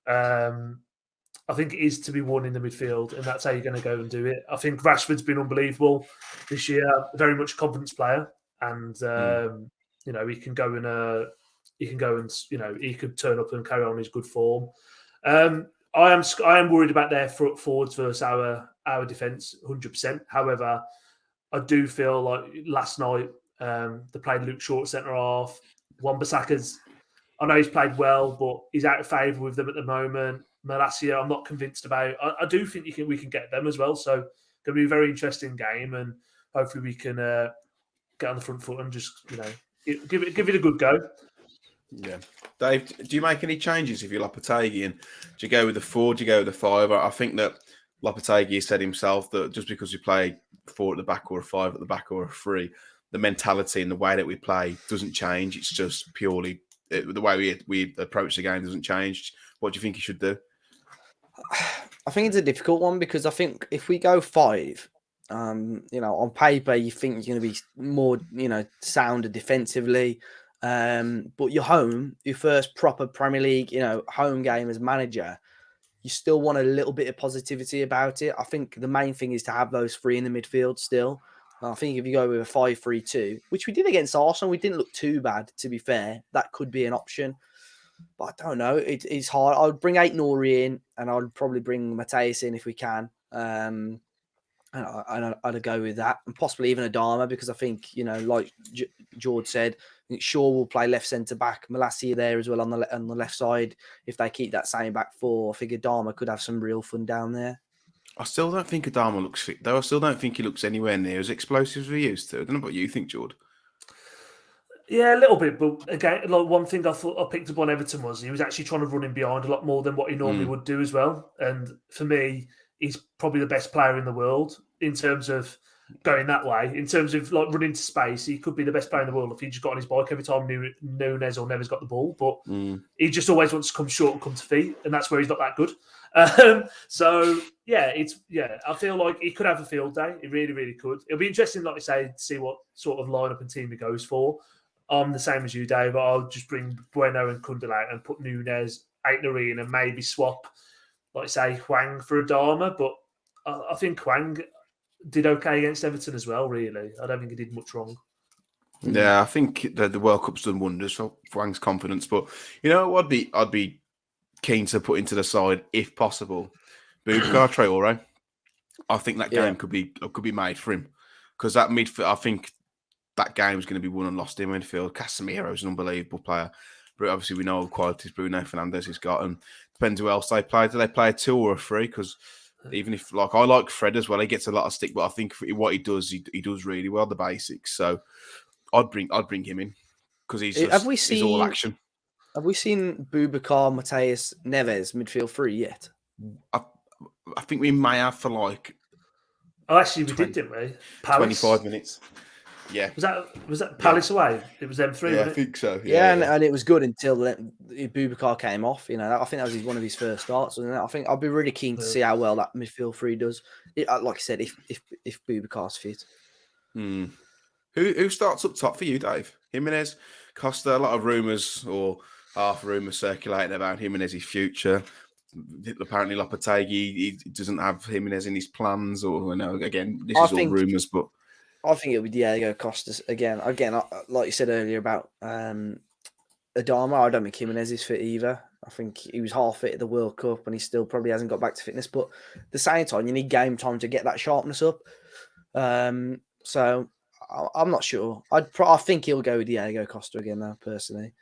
I think it is to be won in the midfield, and that's how you're going to go and do it. I think Rashford's been unbelievable this year, very much a confidence player, and he can go and he could turn up and carry on his good form. I am worried about their forwards versus our defence, 100%. However, I do feel like last night they played Luke Shaw at centre half. Wan-Bissaka's, I know he's played well, but he's out of favour with them at the moment. Malacia, I'm not convinced about. I do think we can get them as well. So it's going to be a very interesting game, and hopefully we can get on the front foot and just give it a good go. Yeah, Dave, do you make any changes if you're Lopetegui? And do you go with the 4? Do you go with the 5? I think that Lopetegui said himself that just because you play 4 at the back or a 5 at the back or a 3, the mentality and the way that we play doesn't change. It's just purely the way we approach the game doesn't change. What do you think he should do? I think it's a difficult one because I think if we go 5, on paper you think you're going to be more, sounder defensively. But you're home, your first proper Premier League, home game as manager, you still want a little bit of positivity about it. I think the main thing is to have those 3 in the midfield still. I think if you go with a 5-3-2, which we did against Arsenal, we didn't look too bad, to be fair. That could be an option. But I don't know. It's hard. I would bring Ait-Nouri in, and I would probably bring Matheus in if we can. And I'd go with that, and possibly even Adama, because I think, like Jord said, think Shaw will play left centre back. Malacia there as well on the left side. If they keep that same back four, I think Adama could have some real fun down there. I still don't think Adama looks fit, though. I still don't think he looks anywhere near as explosive as he used to. I don't know what you think, Jord. Yeah, a little bit, but again, like one thing I thought I picked up on Everton was he was actually trying to run in behind a lot more than what he normally would do as well. And for me, he's probably the best player in the world in terms of going that way. In terms of like running to space, he could be the best player in the world if he just got on his bike every time Nunes or Neves got the ball. But he just always wants to come short and come to feet, and that's where he's not that good. So I feel like he could have a field day. He really, really could. It'll be interesting, like I say, to see what sort of lineup and team he goes for. I'm the same as you, Dave. I'll just bring Bueno and Kundal out and put Nunes, Ait-Nouri in and maybe swap, like I say, Hwang for Adama. But I think Hwang did okay against Everton as well, really. I don't think he did much wrong. Yeah, I think the World Cup's done wonders for Hwang's confidence. But, you know, I'd be keen to put into the side, if possible, Boubacar Traore. I think that game could be made for him. Because that midfield, I think that game is going to be won and lost in midfield. Casemiro's an unbelievable player. But obviously, we know what qualities Bruno Fernandes has got. And depends who else they play. Do they play a 2 or a 3? Because even if, like, I like Fred as well. He gets a lot of stick. But I think what he does, he does really well, the basics. So I'd bring him in. Because he's all action. Have we seen Boubacar, Matheus, Neves, midfield 3 yet? I think we may have for like... Oh, actually, we did, didn't we? Palace. 25 minutes. Yeah. Was that Palace away? It was them 3, yeah, wasn't I think so. Yeah, and it was good until Boubacar came off. You know, I think that was one of his first starts. And I think I'll be really keen to see how well that midfield 3 does. Like I said, if Boubacar's fit. Who starts up top for you, Dave? Jiménez, Costa. A lot of rumours or half rumours circulating about Jiménez's future. Apparently, Lopetegui he doesn't have Jiménez in his plans, or again, this is all rumours, but. I think it would be Diego Costa again. Like you said earlier about Adama, I don't think Jimenez is fit either. I think he was half fit at the World Cup and he still probably hasn't got back to fitness. But at the same time, you need game time to get that sharpness up. So I'm not sure. I think he'll go with Diego Costa again now, personally.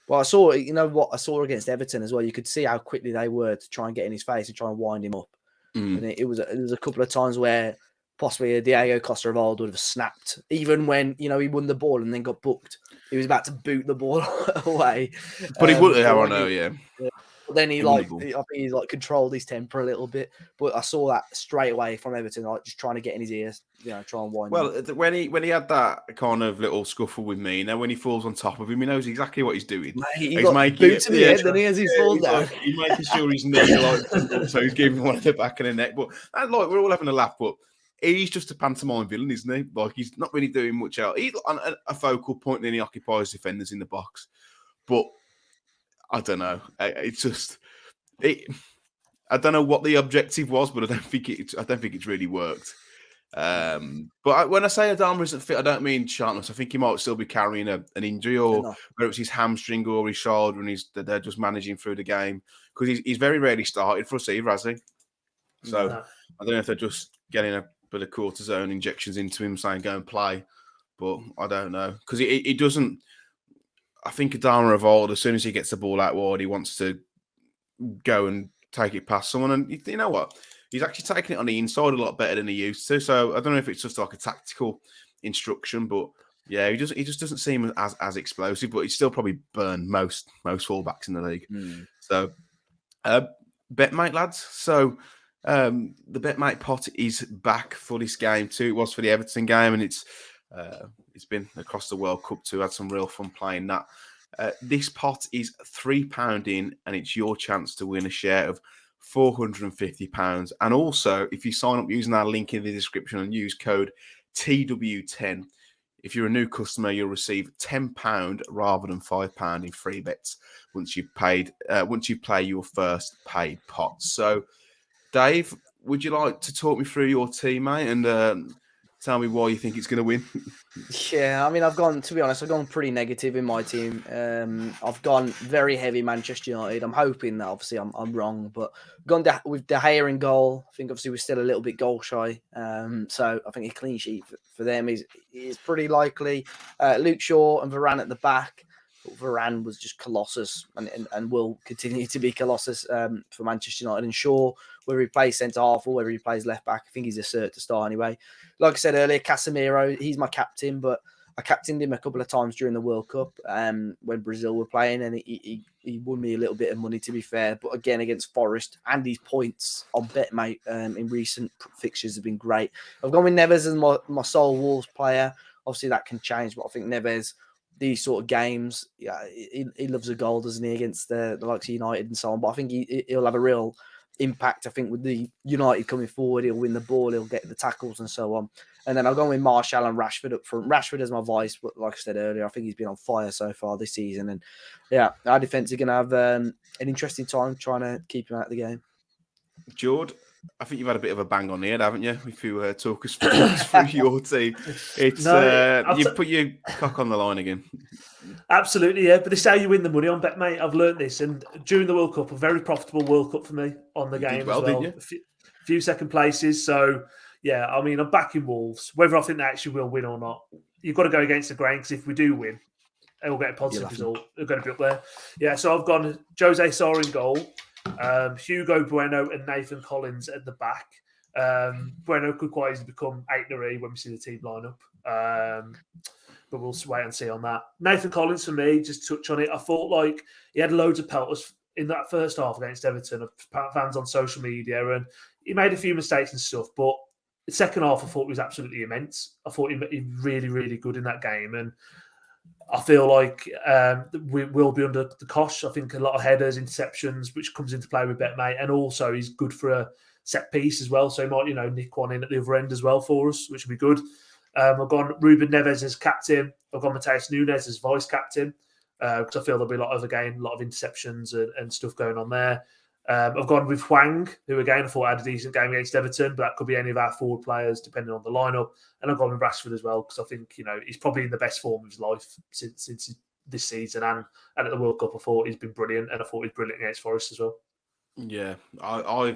Well, I saw against Everton as well. You could see how quickly they were to try and get in his face and try and wind him up. And it was a couple of times where possibly a Diego Costa of old would have snapped, even when he won the ball and then got booked. He was about to boot the ball away, but he would have. I know, yeah. But then I think he controlled his temper a little bit. But I saw that straight away from Everton, just trying to get in his ears, try and wind. Well, him. when he had that kind of little scuffle with me, when he falls on top of him, he knows exactly what he's doing. He's making boots in the head, then he falls down. He's making sure his knee so he's giving one at the back of the neck. But we're all having a laugh, but. He's just a pantomime villain, isn't he? Like, he's not really doing much else. He's on a focal point and he occupies defenders in the box. But I don't know. It's just... I don't know what the objective was, but I don't think it's really worked. But when I say Adama isn't fit, I don't mean sharpness. I think he might still be carrying an injury, or whether it's his hamstring or his shoulder, and they're just managing through the game. Because he's very rarely started for us either, has he? So I don't know if they're just getting a bit of cortisone injections into him, saying go and play, but I don't know, because he doesn't. I think Adama of old, as soon as he gets the ball out wide, he wants to go and take it past someone, and you know what? He's actually taking it on the inside a lot better than he used to. So I don't know if it's just like a tactical instruction, but yeah, he just doesn't seem as explosive, but he's still probably burned most fullbacks in the league. So betmate lads, so. The BetMate pot is back for this game too. It was for the Everton game, and it's been across the World Cup too. Had some real fun playing that. This pot is £3 in, and it's your chance to win a share of £450. And also, if you sign up using our link in the description and use code TW10, if you're a new customer, you'll receive £10 rather than £5 in free bets once you play your first paid pot. So. Dave, would you like to talk me through your team, mate, and tell me why you think it's going to win. Yeah, I mean, I've gone pretty negative in my team. I've gone very heavy Manchester United. I'm hoping that obviously I'm wrong, but gone with De Gea in goal. I think obviously we're still a little bit goal shy. So I think a clean sheet for them is pretty likely. Luke Shaw and Varane at the back. Varane was just colossus and will continue to be colossus for Manchester United. And Shaw, whether he plays centre half or whether he plays left back, I think he's a cert to start anyway. Like I said earlier, Casemiro, he's my captain, but I captained him a couple of times during the World Cup when Brazil were playing, and he won me a little bit of money, to be fair. But again, against Forest, and his points on BetMate in recent fixtures have been great. I've gone with Neves as my sole Wolves player. Obviously, that can change, but I think Neves, these sort of games, yeah, he loves a goal, doesn't he, against the likes of United and so on. But I think he'll have a real impact. I think with the United coming forward, he'll win the ball, he'll get the tackles and so on. And then I'll go with Martial and Rashford up front. Rashford as my vice, but like I said earlier, I think he's been on fire so far this season. And yeah, our defence are going to have an interesting time trying to keep him out of the game. Jord, I think you've had a bit of a bang on the head, haven't you? If you talk us through your team, it's you put your cock on the line again. Absolutely, yeah. But this is how you win the money on BetMate. I've learned this, and during the World Cup, a very profitable World Cup for me on the game as well. Didn't you? A few second places. So yeah, I mean, I'm backing Wolves. Whether I think they actually will win or not, you've got to go against the grain, because if we do win, we'll get a positive result. They're going to be up there. Yeah, so I've gone Jose Sarr in goal, Hugo Bueno and Nathan Collins at the back. Bueno could quite easily become Ait-Nouri when we see the team lineup. But we'll wait and see on that. Nathan Collins, for me, just touch on it. I thought like he had loads of pelters in that first half against Everton, fans on social media, and he made a few mistakes and stuff, but the second half, I thought he was absolutely immense. I thought he was really, really good in that game. And I feel like we will be under the cosh. I think a lot of headers, interceptions, which comes into play with BetMate. And also he's good for a set piece as well. So he might, nick one in at the other end as well for us, which would be good. I've gone Ruben Neves as captain. I've gone Matheus Cunha as vice captain because I feel there'll be a lot of interceptions and stuff going on there. I've gone with Hwang, who again I thought had a decent game against Everton, but that could be any of our forward players depending on the lineup. And I've gone with Rashford as well because I think he's probably in the best form of his life since this season and at the World Cup. I thought he's been brilliant, and I thought he's brilliant against Forest as well. Yeah, I've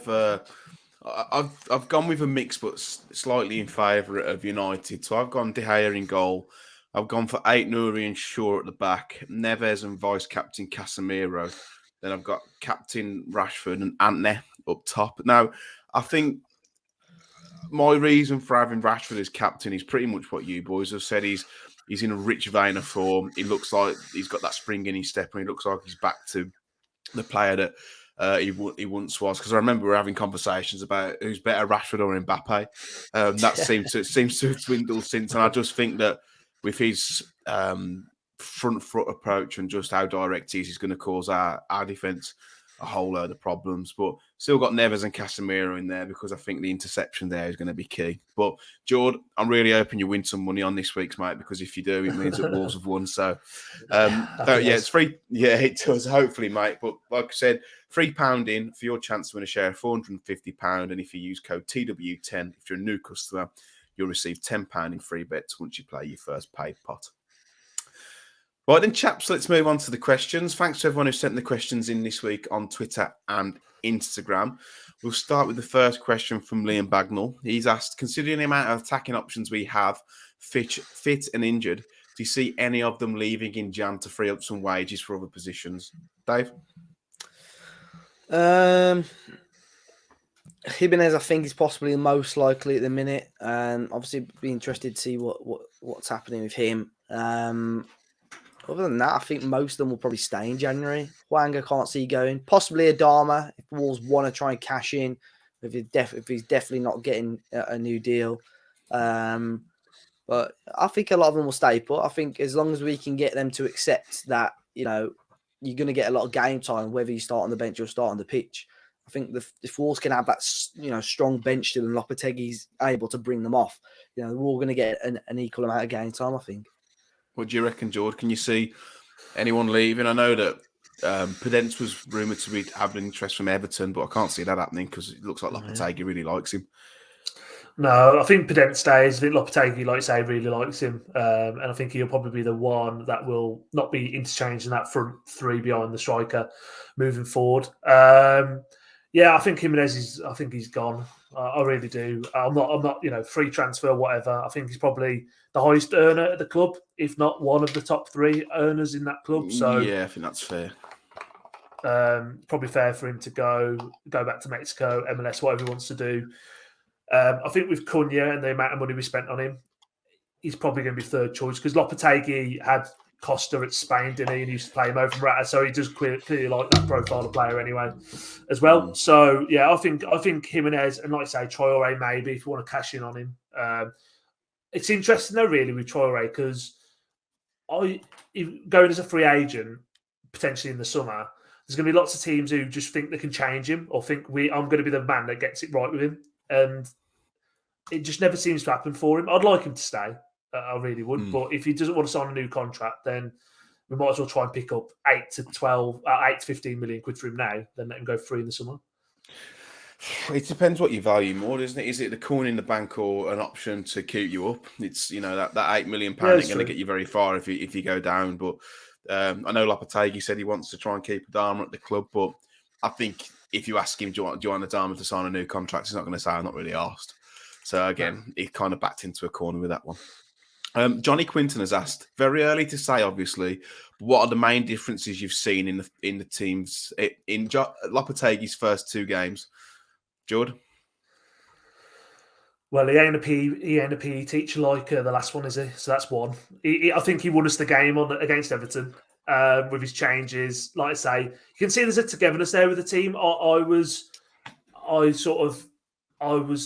gone with a mix, but slightly in favour of United. So I've gone De Gea in goal. I've gone for Ait-Nouri and Shaw at the back, Neves and vice captain Casemiro. Then I've got captain Rashford and Antony up top. Now, I think my reason for having Rashford as captain is pretty much what you boys have said. He's in a rich vein of form. He looks like he's got that spring in his step, and he looks like he's back to the player that he once was. Because I remember we were having conversations about who's better, Rashford or Mbappe. That seems to have dwindled since, and I just think that with his front foot approach and just how direct he is, he's going to cause our defence a whole load of problems. But still got Neves and Casemiro in there because I think the interception there is going to be key. But Jord, I'm really hoping you win some money on this week's, mate, because if you do, it means that Wolves have won. So it's free. Yeah, it does, hopefully, mate. But like I said, £3 in for your chance to win a share of £450. And if you use code TW10, if you're a new customer, you'll receive £10 in free bets once you play your first paid pot. Right then, chaps, let's move on to the questions. Thanks to everyone who sent the questions in this week on Twitter and Instagram. We'll start with the first question from Liam Bagnall. He's asked, considering the amount of attacking options we have, fit and injured, do you see any of them leaving in Jan to free up some wages for other positions? Dave? Jiménez, I think, is possibly the most likely at the minute. Obviously, be interested to see what's happening with him. Other than that, I think most of them will probably stay in January. Hwang, I can't see going. Possibly Adama, if Wolves want to try and cash in, if he's definitely not getting a new deal. But I think a lot of them will stay put. I think as long as we can get them to accept that, you're going to get a lot of game time, whether you start on the bench or start on the pitch. I think if Wolves can have that, strong bench to them, Lopetegui's able to bring them off, we're all going to get an equal amount of game time, I think. What do you reckon, Jord? Can you see anyone leaving? I know that Podence was rumoured to have an interest from Everton, but I can't see that happening because it looks like Lopetegui really likes him. No, I think Pedent stays. I think Lopetegui, like I say, really likes him. And I think he'll probably be the one that will not be interchanged in that front three behind the striker moving forward. Yeah, I think Jiménez is. I think he's gone. I really do. I'm not. Free transfer, whatever. I think he's probably the highest earner at the club, if not one of the top 3 earners in that club. So yeah, I think that's fair. Probably fair for him to go back to Mexico, MLS, whatever he wants to do. I think with Cunha and the amount of money we spent on him, he's probably going to be third choice because Lopetegui had Costa at Spain, didn't he? And he used to play him over from Rata, so he does clearly like that profile of player anyway, as well. So yeah, I think Jimenez and like I say, Traore maybe if you want to cash in on him. It's interesting though, really, with Traore because going as a free agent potentially in the summer, there's going to be lots of teams who just think they can change him or think I'm going to be the man that gets it right with him, and it just never seems to happen for him. I'd like him to stay. I really would. But if he doesn't want to sign a new contract, then we might as well try and pick up 8 to 15 million quid for him now, then let him go free in the summer. It depends what you value more, doesn't it? Is it the coin in the bank or an option to keep you up? It's that £8 million ain't going to get you very far if you go down. But I know Lopetegui said he wants to try and keep Adama at the club, but I think if you ask him, do you want Adama to sign a new contract, he's not going to say I'm not really asked. So again, he kind of backed into a corner with that one. Johnny Quinton has asked, very early to say, obviously, what are the main differences you've seen in the teams in Lopetegui's first 2 games? Jord? Well, he ain't a PE teacher like the last one, is he? So that's one. I think he won us the game against Everton with his changes. Like I say, you can see there's a togetherness there with the team. I was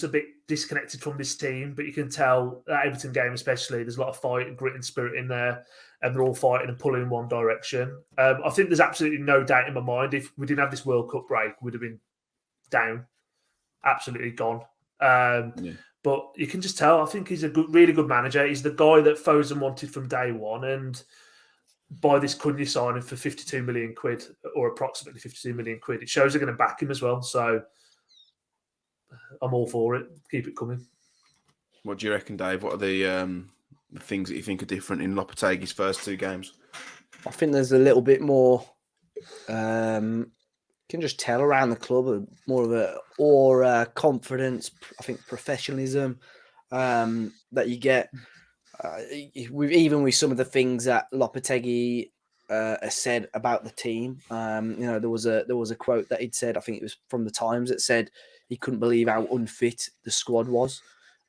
a bit disconnected from this team, but you can tell that Everton game especially, there's a lot of fight and grit and spirit in there, and they're all fighting and pulling in one direction. I think there's absolutely no doubt in my mind if we didn't have this World Cup break, we'd have been down, absolutely gone. But you can just tell, I think he's a really good manager. He's the guy that Foden wanted from day one, and by this Cunha signing for 52 million quid, or approximately 52 million quid, it shows they're going to back him as well. So I'm all for it. Keep it coming. What do you reckon, Dave? What are the things that you think are different in Lopetegui's first 2 games? I think there's a little bit more. You can just tell around the club more of a confidence. I think professionalism that you get. Even with some of the things that Lopetegui has said about the team. There was a quote that he'd said. I think it was from the Times. That said he couldn't believe how unfit the squad was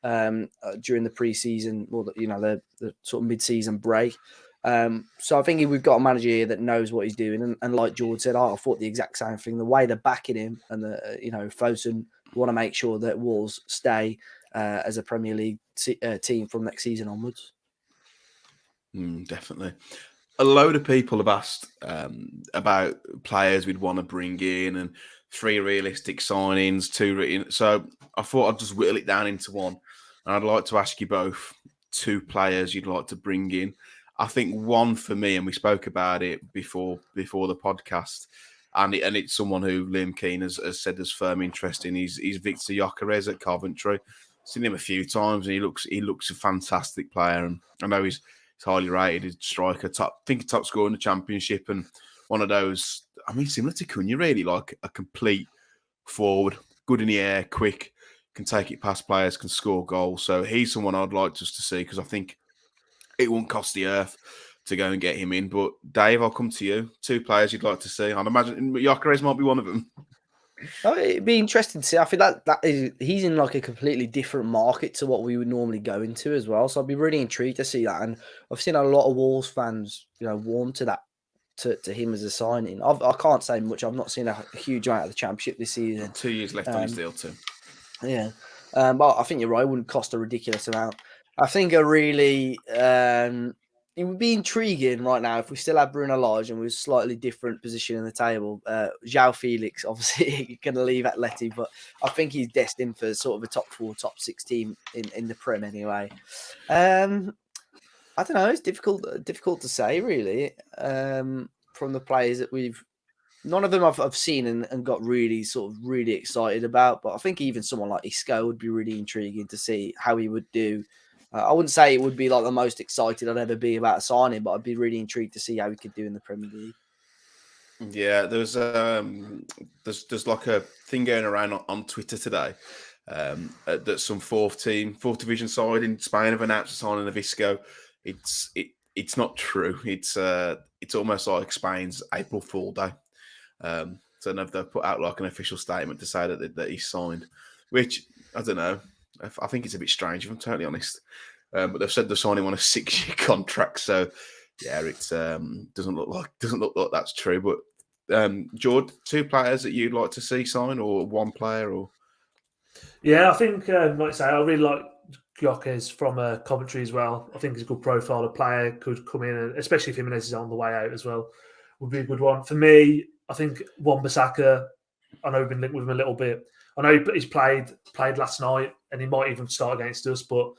during the pre-season or the sort of mid-season break. So I think we've got a manager here that knows what he's doing, and like George said, I thought the exact same thing. The way they're backing him, and Foden want to make sure that Wolves stay as a Premier League team from next season onwards. Definitely. A load of people have asked about players we'd want to bring in, and 3 realistic signings, 2 written. So I thought I'd just whittle it down into one, and I'd like to ask you both 2 players you'd like to bring in. I think one for me, and we spoke about it before the podcast, and it's someone who Liam Keane has said there's firm interest in. He's Victor Gyökeres at Coventry. Seen him a few times, and he looks a fantastic player. And I know he's highly rated striker, top scorer in the Championship, and one of those. I mean, similar to Cunha, really, like a complete forward, good in the air, quick, can take it past players, can score goals. So he's someone I'd like us to see because I think it won't cost the earth to go and get him in. But Dave, I'll come to you. 2 players you'd like to see. I'd imagine Gyökeres might be one of them. Oh, it'd be interesting to see. I think he's in like a completely different market to what we would normally go into as well. So I'd be really intrigued to see that. And I've seen a lot of Wolves fans, warm to that, to him as a signing. I can't say much. I've not seen a huge amount of the Championship this season. 2 years left on his deal too. Yeah, but I think you're right. It wouldn't cost a ridiculous amount. I think it would be intriguing right now if we still had Bruno Lage and we're a slightly different position in the table. João Felix, obviously, going to leave Atleti, but I think he's destined for sort of a top 4, top 6 team in the Prem anyway. I don't know. It's difficult to say, really, from the players that we've None of them I've seen and got really excited about. But I think even someone like Isco would be really intriguing to see how he would do. I wouldn't say it would be like the most excited I'd ever be about signing, but I'd be really intrigued to see how he could do in the Premier League. Yeah, there's like a thing going around on Twitter today that some fourth division side in Spain have announced the signing of Isco. It's not true. It's almost like Spain's April Fool Day. So they've put out like an official statement to say that he's signed, which I don't know. I think it's a bit strange if I'm totally honest. But they've said they're signing on a 6-year contract, so yeah, it doesn't look like that's true. But Jord, 2 players that you'd like to see sign, or 1 player, or yeah, I think like I say, I really like Gyökeres from Coventry as well. I think he's a good profile of player, could come in, and especially if Jiménez is on the way out as well, would be a good one for me. I think Wan-Bissaka, I know we've been linked with him a little bit. I know he's played last night, and he might even start against us. But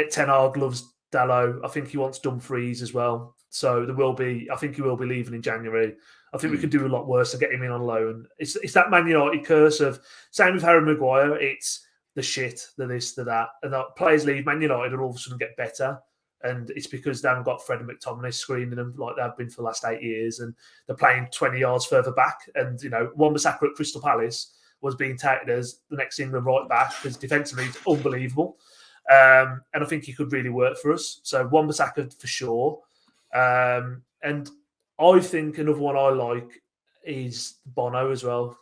Ten Hag loves Dalot. I think he wants Dumfries as well. So I think he will be leaving in January. I think we could do a lot worse and get him in on loan. It's that Man United curse of, same with Harry Maguire, it's the shit, the this, the that. And that players leave Man United and all of a sudden get better. And it's because they haven't got Fred and McTominay screening them like they've been for the last 8 years. And they're playing 20 yards further back. And, Wan-Bissaka at Crystal Palace was being touted as the next England right back because defensively it's unbelievable. And I think he could really work for us. So Wan-Bissaka for sure. And I think another one I like is Bono as well,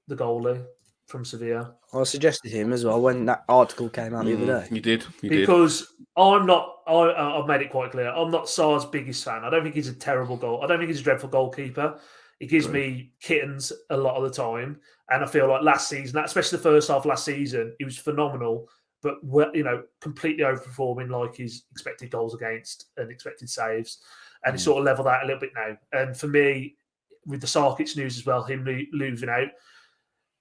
the goalie from Sevilla. I suggested him as well when that article came out the other day. You did. Because I'm not, I've made it quite clear, I'm not Sar's biggest fan. I don't think he's a terrible goal. I don't think he's a dreadful goalkeeper. He gives me kittens a lot of the time. And I feel like last season, especially the first half of last season, he was phenomenal. But, completely overperforming like his expected goals against and expected saves. And he sort of leveled out a little bit now. And for me, with the Sarkic news as well, him moving out,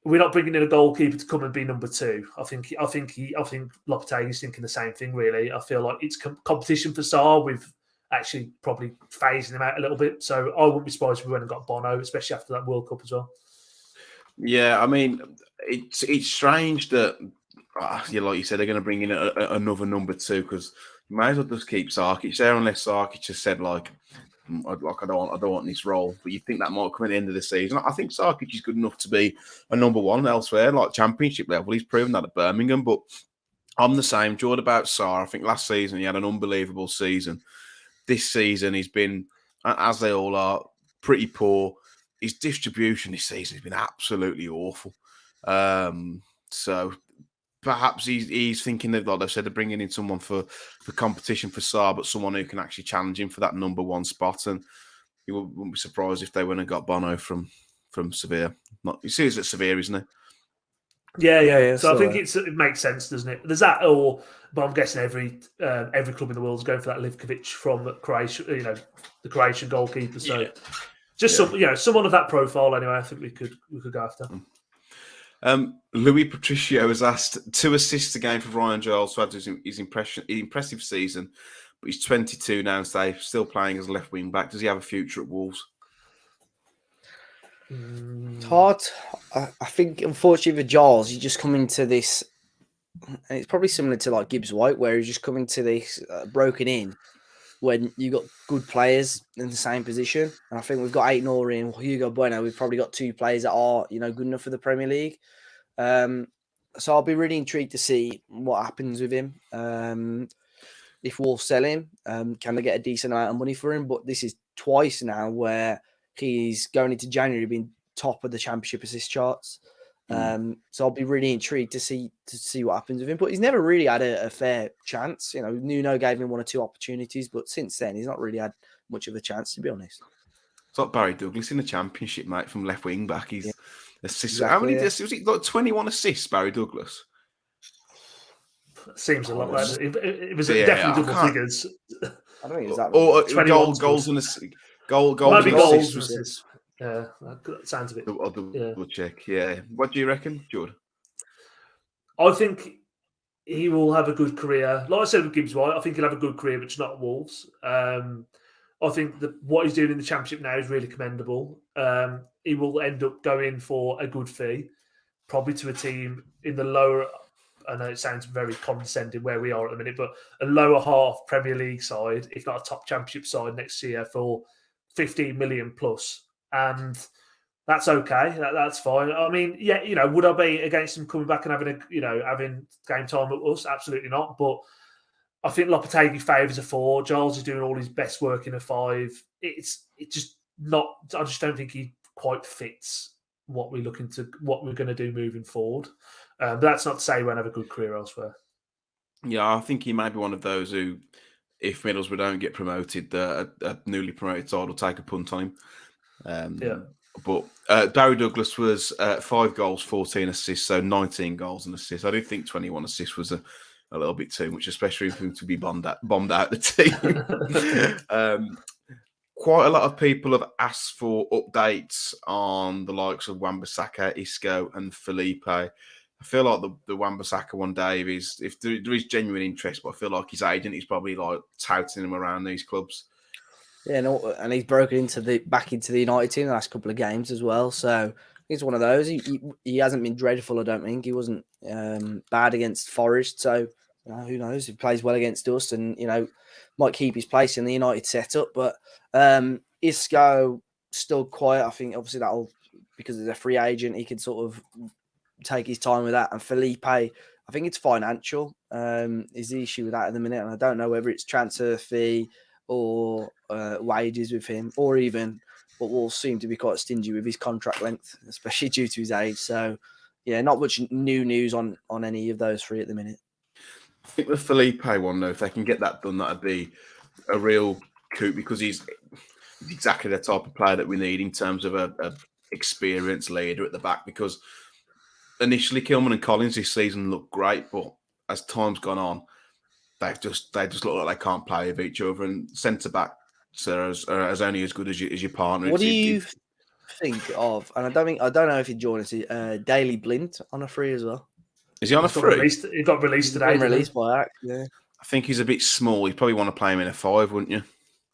we're not bringing in a goalkeeper to come and be number 2. I think Lopetegui's thinking the same thing. Really, I feel like it's competition for Sar. We've actually probably phasing him out a little bit. So I wouldn't be surprised if we went and got Bono, especially after that World Cup as well. Yeah, I mean, it's strange that like you said, they're going to bring in another number 2 because you may as well just keep Sarkic there unless Sarkic has said I don't want this role. But you think that might come at the end of the season. I think Sarkic is good enough to be a number 1 elsewhere, like Championship level. He's proven that at Birmingham. But I'm the same, Jord, about Sar. I think last season he had an unbelievable season. This season he's been, as they all are, pretty poor. His distribution this season has been absolutely awful. So perhaps he's thinking that, like they've said, they're bringing in someone for competition for Sar, but someone who can actually challenge him for that number 1 spot. And he wouldn't be surprised if they went and got Bono from Sevilla. You see, he's at Sevilla, isn't he? Yeah. So I think it makes sense, doesn't it? There's that, but I'm guessing every club in the world is going for that Livkovic from Croatia, the Croatian goalkeeper. So someone of that profile. Anyway, I think we could go after. Louis Patricio has asked 2 assists again for Ryan Giles to add to his impressive season, but he's 22 now, still playing as a left wing back. Does he have a future at Wolves? It's hard. I think, unfortunately, for Giles, he's just coming to this, and it's probably similar to like Gibbs White, where he's just coming to this broken in when you got good players in the same position. And I think we've got Ait-Nouri and Hugo Bueno. We've probably got 2 players that are, good enough for the Premier League. So I'll be really intrigued to see what happens with him. If Wolves sell him, can they get a decent amount of money for him? But this is twice now where he's going into January being top of the Championship assist charts. So I'll be really intrigued to see what happens with him. But he's never really had a fair chance. Nuno gave him 1 or 2 opportunities, but since then he's not really had much of a chance, to be honest. It's like Barry Douglas in the Championship, mate, from left wing back. He's assists. Exactly, How many assists was he? Like 21 assists, Barry Douglas. Seems a lot better. It was definitely double figures. I don't think it was that. Or goals and assists. Yeah, that sounds a bit. I'll double check. Yeah, what do you reckon, Jord? I think he will have a good career. Like I said with Gibbs White, I think he'll have a good career, but it's not at Wolves. I think that what he's doing in the Championship now is really commendable. He will end up going for a good fee, probably to a team in the lower. I know it sounds very condescending where we are at the minute, but a lower half Premier League side, if not a top Championship side next year, for 15 million plus, and that's okay. That's fine. I mean, yeah, would I be against him coming back and having game time with us? Absolutely not. But I think Lopetegui favours a 4. Giles is doing all his best work in a 5. It's just not. I just don't think he quite fits what we're going to do moving forward. But that's not to say he won't have a good career elsewhere. Yeah, I think he might be one of those who, if Middlesbrough don't get promoted, a newly promoted side will take a punt on him. But Barry Douglas was 5 goals, 14 assists, so 19 goals and assists. I do think 21 assists was a little bit too much, especially for him to be bombed out the team. Quite a lot of people have asked for updates on the likes of Wan-Bissaka, Isco, and Felipe. I feel like the Wan-Bissaka one, Dave, if there is genuine interest, but I feel like his agent is probably like touting him around these clubs. Yeah, and he's broken back into the United team the last couple of games as well. So he's one of those. He hasn't been dreadful, I don't think. He wasn't bad against Forest. So who knows? He plays well against us, and might keep his place in the United setup. But Isco still quiet. I think obviously that'll, because he's a free agent, he can sort of take his time with that. And Felipe, I think it's financial is the issue with that at the minute, and I don't know whether it's transfer fee or wages with him, or even what will seem to be quite stingy with his contract length, especially due to his age. So yeah, not much new news on any of those 3 at the minute. I think the Felipe one, though, if they can get that done, that'd be a real coup, because he's exactly the type of player that we need in terms of a experienced leader at the back. Because initially, Kilman and Collins this season looked great, but as time's gone on, they just look like they can't play with each other. And centre backs are only as good as your partner. What do you think of? And I don't know if he'd join us. Daley Blind on a free as well. Is he on a free? He got released today. Released by Act. Yeah. I think he's a bit small. You'd probably want to play him in a 5, wouldn't you?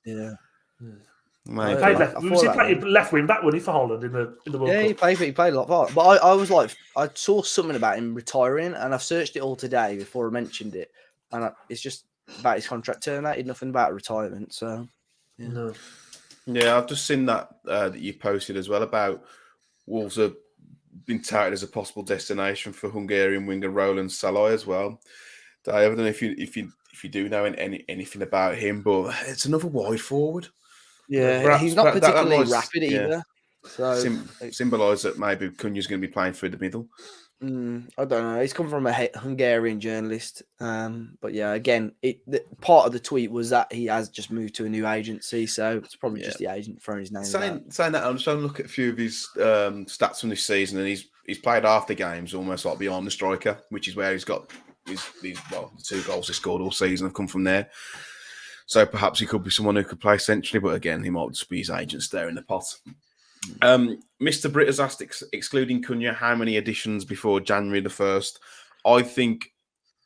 Yeah. Maybe. He played left wing back, wasn't he, for Holland in the World Cup? He played a lot of. But I was like, I saw something about him retiring, and I've searched it all today before I mentioned it, and it's just about his contract terminated, nothing about retirement. So yeah. No. Yeah, I've just seen that you posted as well about Wolves have been touted as a possible destination for Hungarian winger Roland Salai as well. Dave, I don't know if you do know anything about him, but it's another wide forward. Yeah, perhaps, he's not particularly that rapid either. So symbolise that maybe Cunha's going to be playing through the middle. I don't know. He's come from a Hungarian journalist, but yeah, again, part of the tweet was that he has just moved to a new agency, so it's probably just the agent throwing his name. Saying that, I'm just trying to look at a few of his stats from this season, and he's played half the games almost like behind the striker, which is where he's got the 2 goals he scored all season have come from there. So perhaps he could be someone who could play centrally, but again, he might just be his agent staring the pot. Mr. Britt has asked, excluding Cunha, how many additions before January the 1st? I think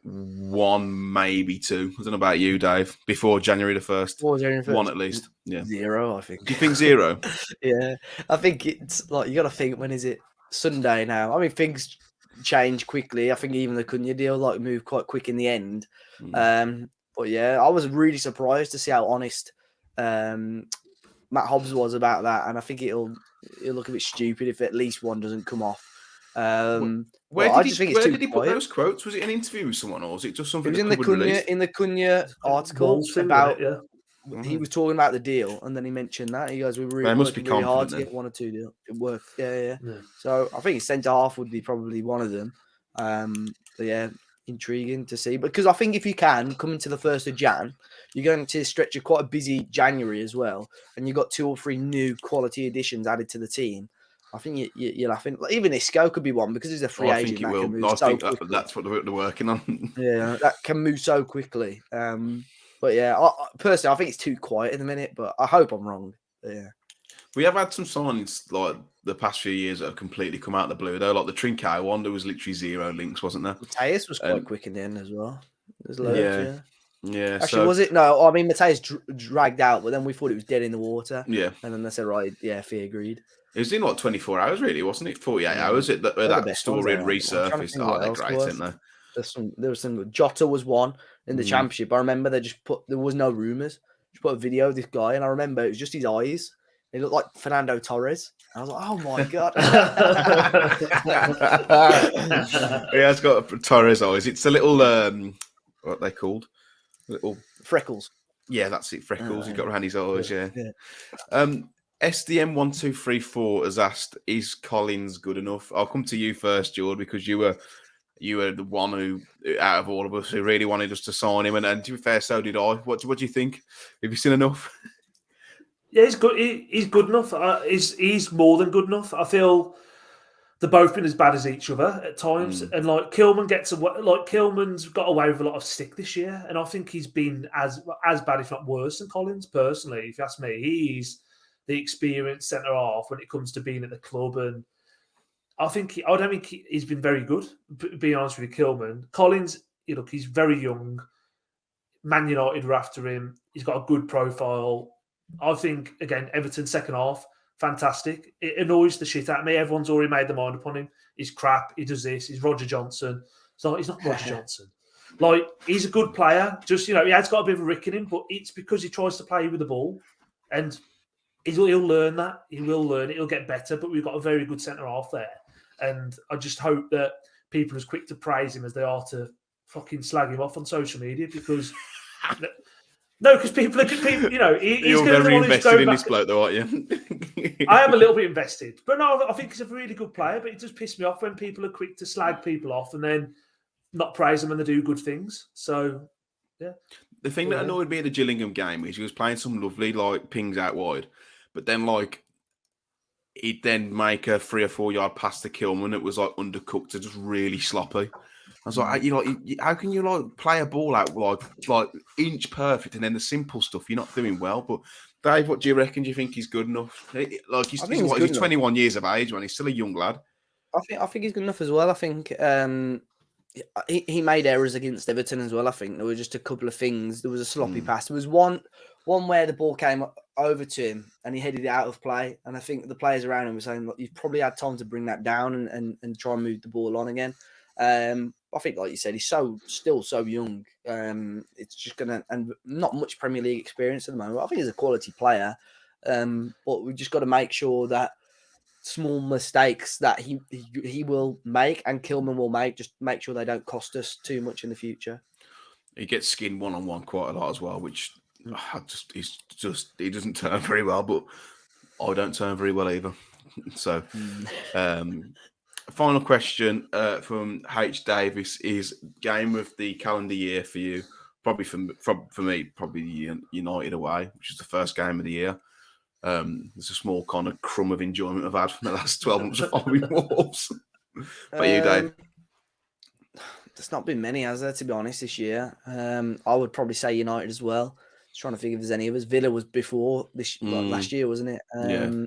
1, maybe 2. I don't know about you, Dave. Before January the 1st? 1 at least. Yeah. 0, I think. Do you think 0? Yeah. I think it's like, you got to think, when is it? Sunday now. I mean, things change quickly. I think even the Cunha deal moved quite quick in the end. But yeah, I was really surprised to see how honest Matt Hobbs was about that, and I think it'll look a bit stupid if at least 1 doesn't come off. Where did he put those quotes? Was it an interview with someone, or was it just something? It was in the Cunha article about. He was talking about the deal, and then he mentioned that. He goes, "We were working really hard to get 1 or 2 deals. It worked." Yeah. So I think centre half would be probably one of them. But yeah, intriguing to see. Because I think if you can come into the 1st of Jan, you're going to stretch a quite a busy January as well, and you've got 2 or 3 new quality additions added to the team. I think you're laughing. Like, even Isco could be one, because he's a free agent. I think that's what they're working on. Yeah, that can move so quickly. But yeah, personally, I think it's too quiet in the minute, but I hope I'm wrong. But yeah. We have had some signings like the past few years that have completely come out of the blue, though. Like the Trincao one, there was literally 0 links, wasn't there? Matheus was quite quick in the end as well. There's loads, Yeah. Actually, was it? No, I mean, Matheus dragged out, but then we thought it was dead in the water. Yeah. And then they said, right, yeah, Fee agreed. It was in like 24 hours, really, wasn't it? 48 hours. That story had resurfaced. Oh, they're great, aren't they? There was some. Jota was one in the championship. I remember there was no rumours. Just put a video of this guy, and I remember it was just his eyes. He looked like Fernando Torres. I was like, oh my god. Yeah, it's got Torres eyes. It's a little what are they called? Little freckles. Yeah, that's it. Freckles. He's got around his eyes. Yeah. SDM1234 has asked, "Is Collins good enough?" I'll come to you first, Jord, because you were the one who, out of all of us, who really wanted us to sign him, and to be fair, so did I. What do you think? Have you seen enough? Yeah, he's good. He's good enough. He's more than good enough. I feel they've both been as bad as each other at times, and like Kilman's got away with a lot of stick this year, and I think he's been as bad, if not worse, than Collins. Personally, if you ask me, he's the experienced centre half when it comes to being at the club, and I don't think he's been very good. Being honest with you, Kilman, Collins, he's very young. Man United were after him. He's got a good profile. I think, again, Everton second half, fantastic. It annoys the shit out of me. Everyone's already made their mind upon him. He's crap. He does this. He's Roger Johnson. So he's not Roger Johnson. Like, he's a good player. Just, he has got a bit of a rick in him, but it's because he tries to play with the ball. And he'll learn that. He will learn it. He'll get better. But we've got a very good centre half there. And I just hope that people are as quick to praise him as they are to fucking slag him off on social media, because... No, because people, he's going to be the one who's going in back. This bloke, though, aren't you? I am a little bit invested, but no, I think he's a really good player. But it does piss me off when people are quick to slag people off and then not praise them when they do good things. So, yeah. The thing that annoyed me at the Gillingham game is he was playing some lovely pings out wide, but then he'd then make a 3 or 4 yard pass to Kilman that was undercooked and just really sloppy. I was like, how can you play a ball out like inch perfect, and then the simple stuff you're not doing well? But Dave, what do you reckon? Do you think he's good enough? He's 21 years of age, man. He's still a young lad. I think he's good enough as well. I think he made errors against Everton as well. I think there were just a couple of things. There was a sloppy pass. There was one where the ball came over to him and he headed it out of play. And I think the players around him were saying, look, you've probably had time to bring that down and try and move the ball on again. I think, like you said, he's still so young. It's just and not much Premier League experience at the moment. I think he's a quality player, but we've just got to make sure that small mistakes that he will make and Kilman will make, just make sure they don't cost us too much in the future. He gets skinned one-on-one quite a lot as well, which he doesn't turn very well, but I don't turn very well either. So, final question from H. Davis is game of the calendar year for you. Probably for me, probably United away, which is the first game of the year. There's a small kind of crumb of enjoyment I've had from the last 12 months of following Wolves. But you, Dave? There's not been many, has there, to be honest, this year. I would probably say United as well. Just trying to think if there's any others. Villa was before this last year, wasn't it? I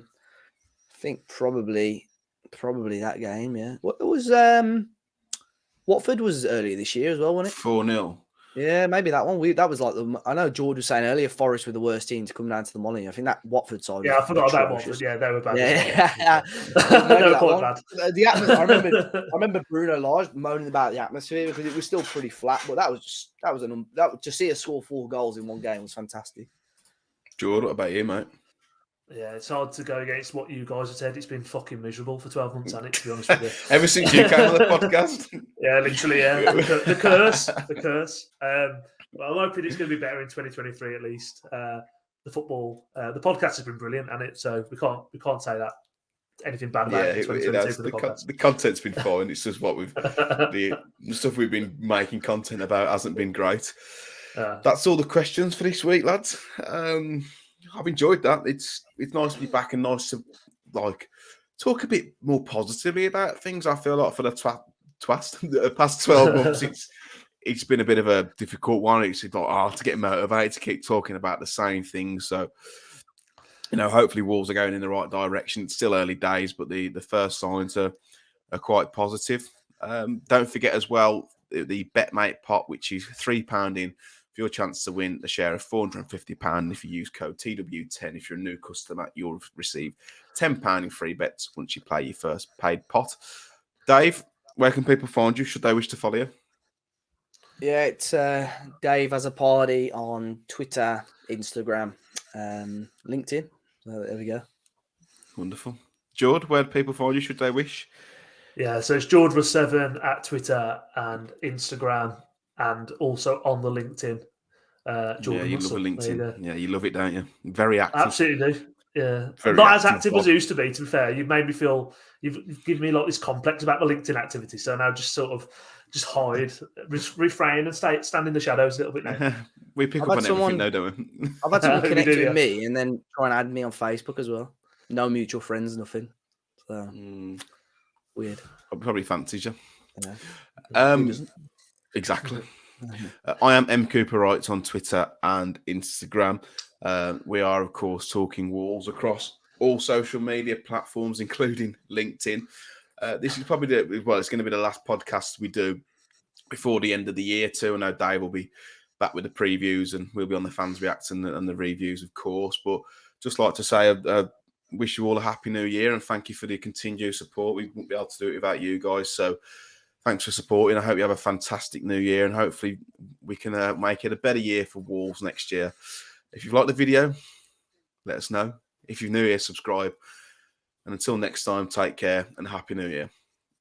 think probably that game, yeah. What was Watford was earlier this year as well, wasn't it? 4-0. Yeah, maybe that one. That was I know Jord was saying earlier, Forest were the worst team to come down to the Molineux. I think that Watford side. Yeah, I forgot about Watford. Yeah, they were bad. Yeah, they were quite bad. I remember Bruno Lage moaning about the atmosphere because it was still pretty flat. But to see us score 4 goals in one game was fantastic. Jord, what about you, mate? Yeah, it's hard to go against what you guys have said. It's been fucking miserable for 12 months, hasn't it, to be honest with you? Ever since you came on the podcast? Yeah, literally, yeah. The curse. Well, I'm hoping it's going to be better in 2023 at least. The football, the podcast has been brilliant, and so we can't say that anything bad about it in 2022. The content's been fine. It's just what the stuff we've been making content about hasn't been great. That's all the questions for this week, lads. I've enjoyed that. It's nice to be back and nice to talk a bit more positively about things. I feel like for the past 12 months, it's been a bit of a difficult one. It's hard to get motivated to keep talking about the same things. So, hopefully Wolves are going in the right direction. It's still early days, but the first signs are quite positive. Don't forget as well the BetMate pot, which is £3 in, for your chance to win a share of £450. If you use code TW10, if you're a new customer, you'll receive £10 in free bets once you play your first paid pot. Dave, where can people find you should they wish to follow you? Yeah, it's Dave has a party on Twitter, Instagram, LinkedIn. So there we go. Wonderful. Jord, where do people find you should they wish? Yeah, so it's Jord7 at Twitter and Instagram, and also on the LinkedIn. Yeah, you love a LinkedIn. Yeah, you love it, don't you? Very active. Absolutely do. Yeah, Very not as active active as I used to be. To be fair, you've made me feel. You've given me like this complex about my LinkedIn activity. So now just sort of just hide, refrain, and stand in the shadows a little bit now. We pick up on everything, though, don't we? I've had someone We connect do, with yeah. me and then try and add me on Facebook as well. No mutual friends, nothing. So weird. Probably fancies you. Who doesn't? Exactly. I am M Cooper Wrights on Twitter and Instagram. We are, of course, talking Wolves across all social media platforms, including LinkedIn. This is probably it's going to be the last podcast we do before the end of the year too. I know Dave will be back with the previews, and we'll be on the fans react and the reviews, of course. But just like to say, I wish you all a happy new year and thank you for the continued support. We wouldn't be able to do it without you guys. So thanks for supporting. I hope you have a fantastic new year, and hopefully we can make it a better year for Wolves next year. If you've liked the video, let us know. If you're new here, subscribe. And until next time, take care and Happy New Year.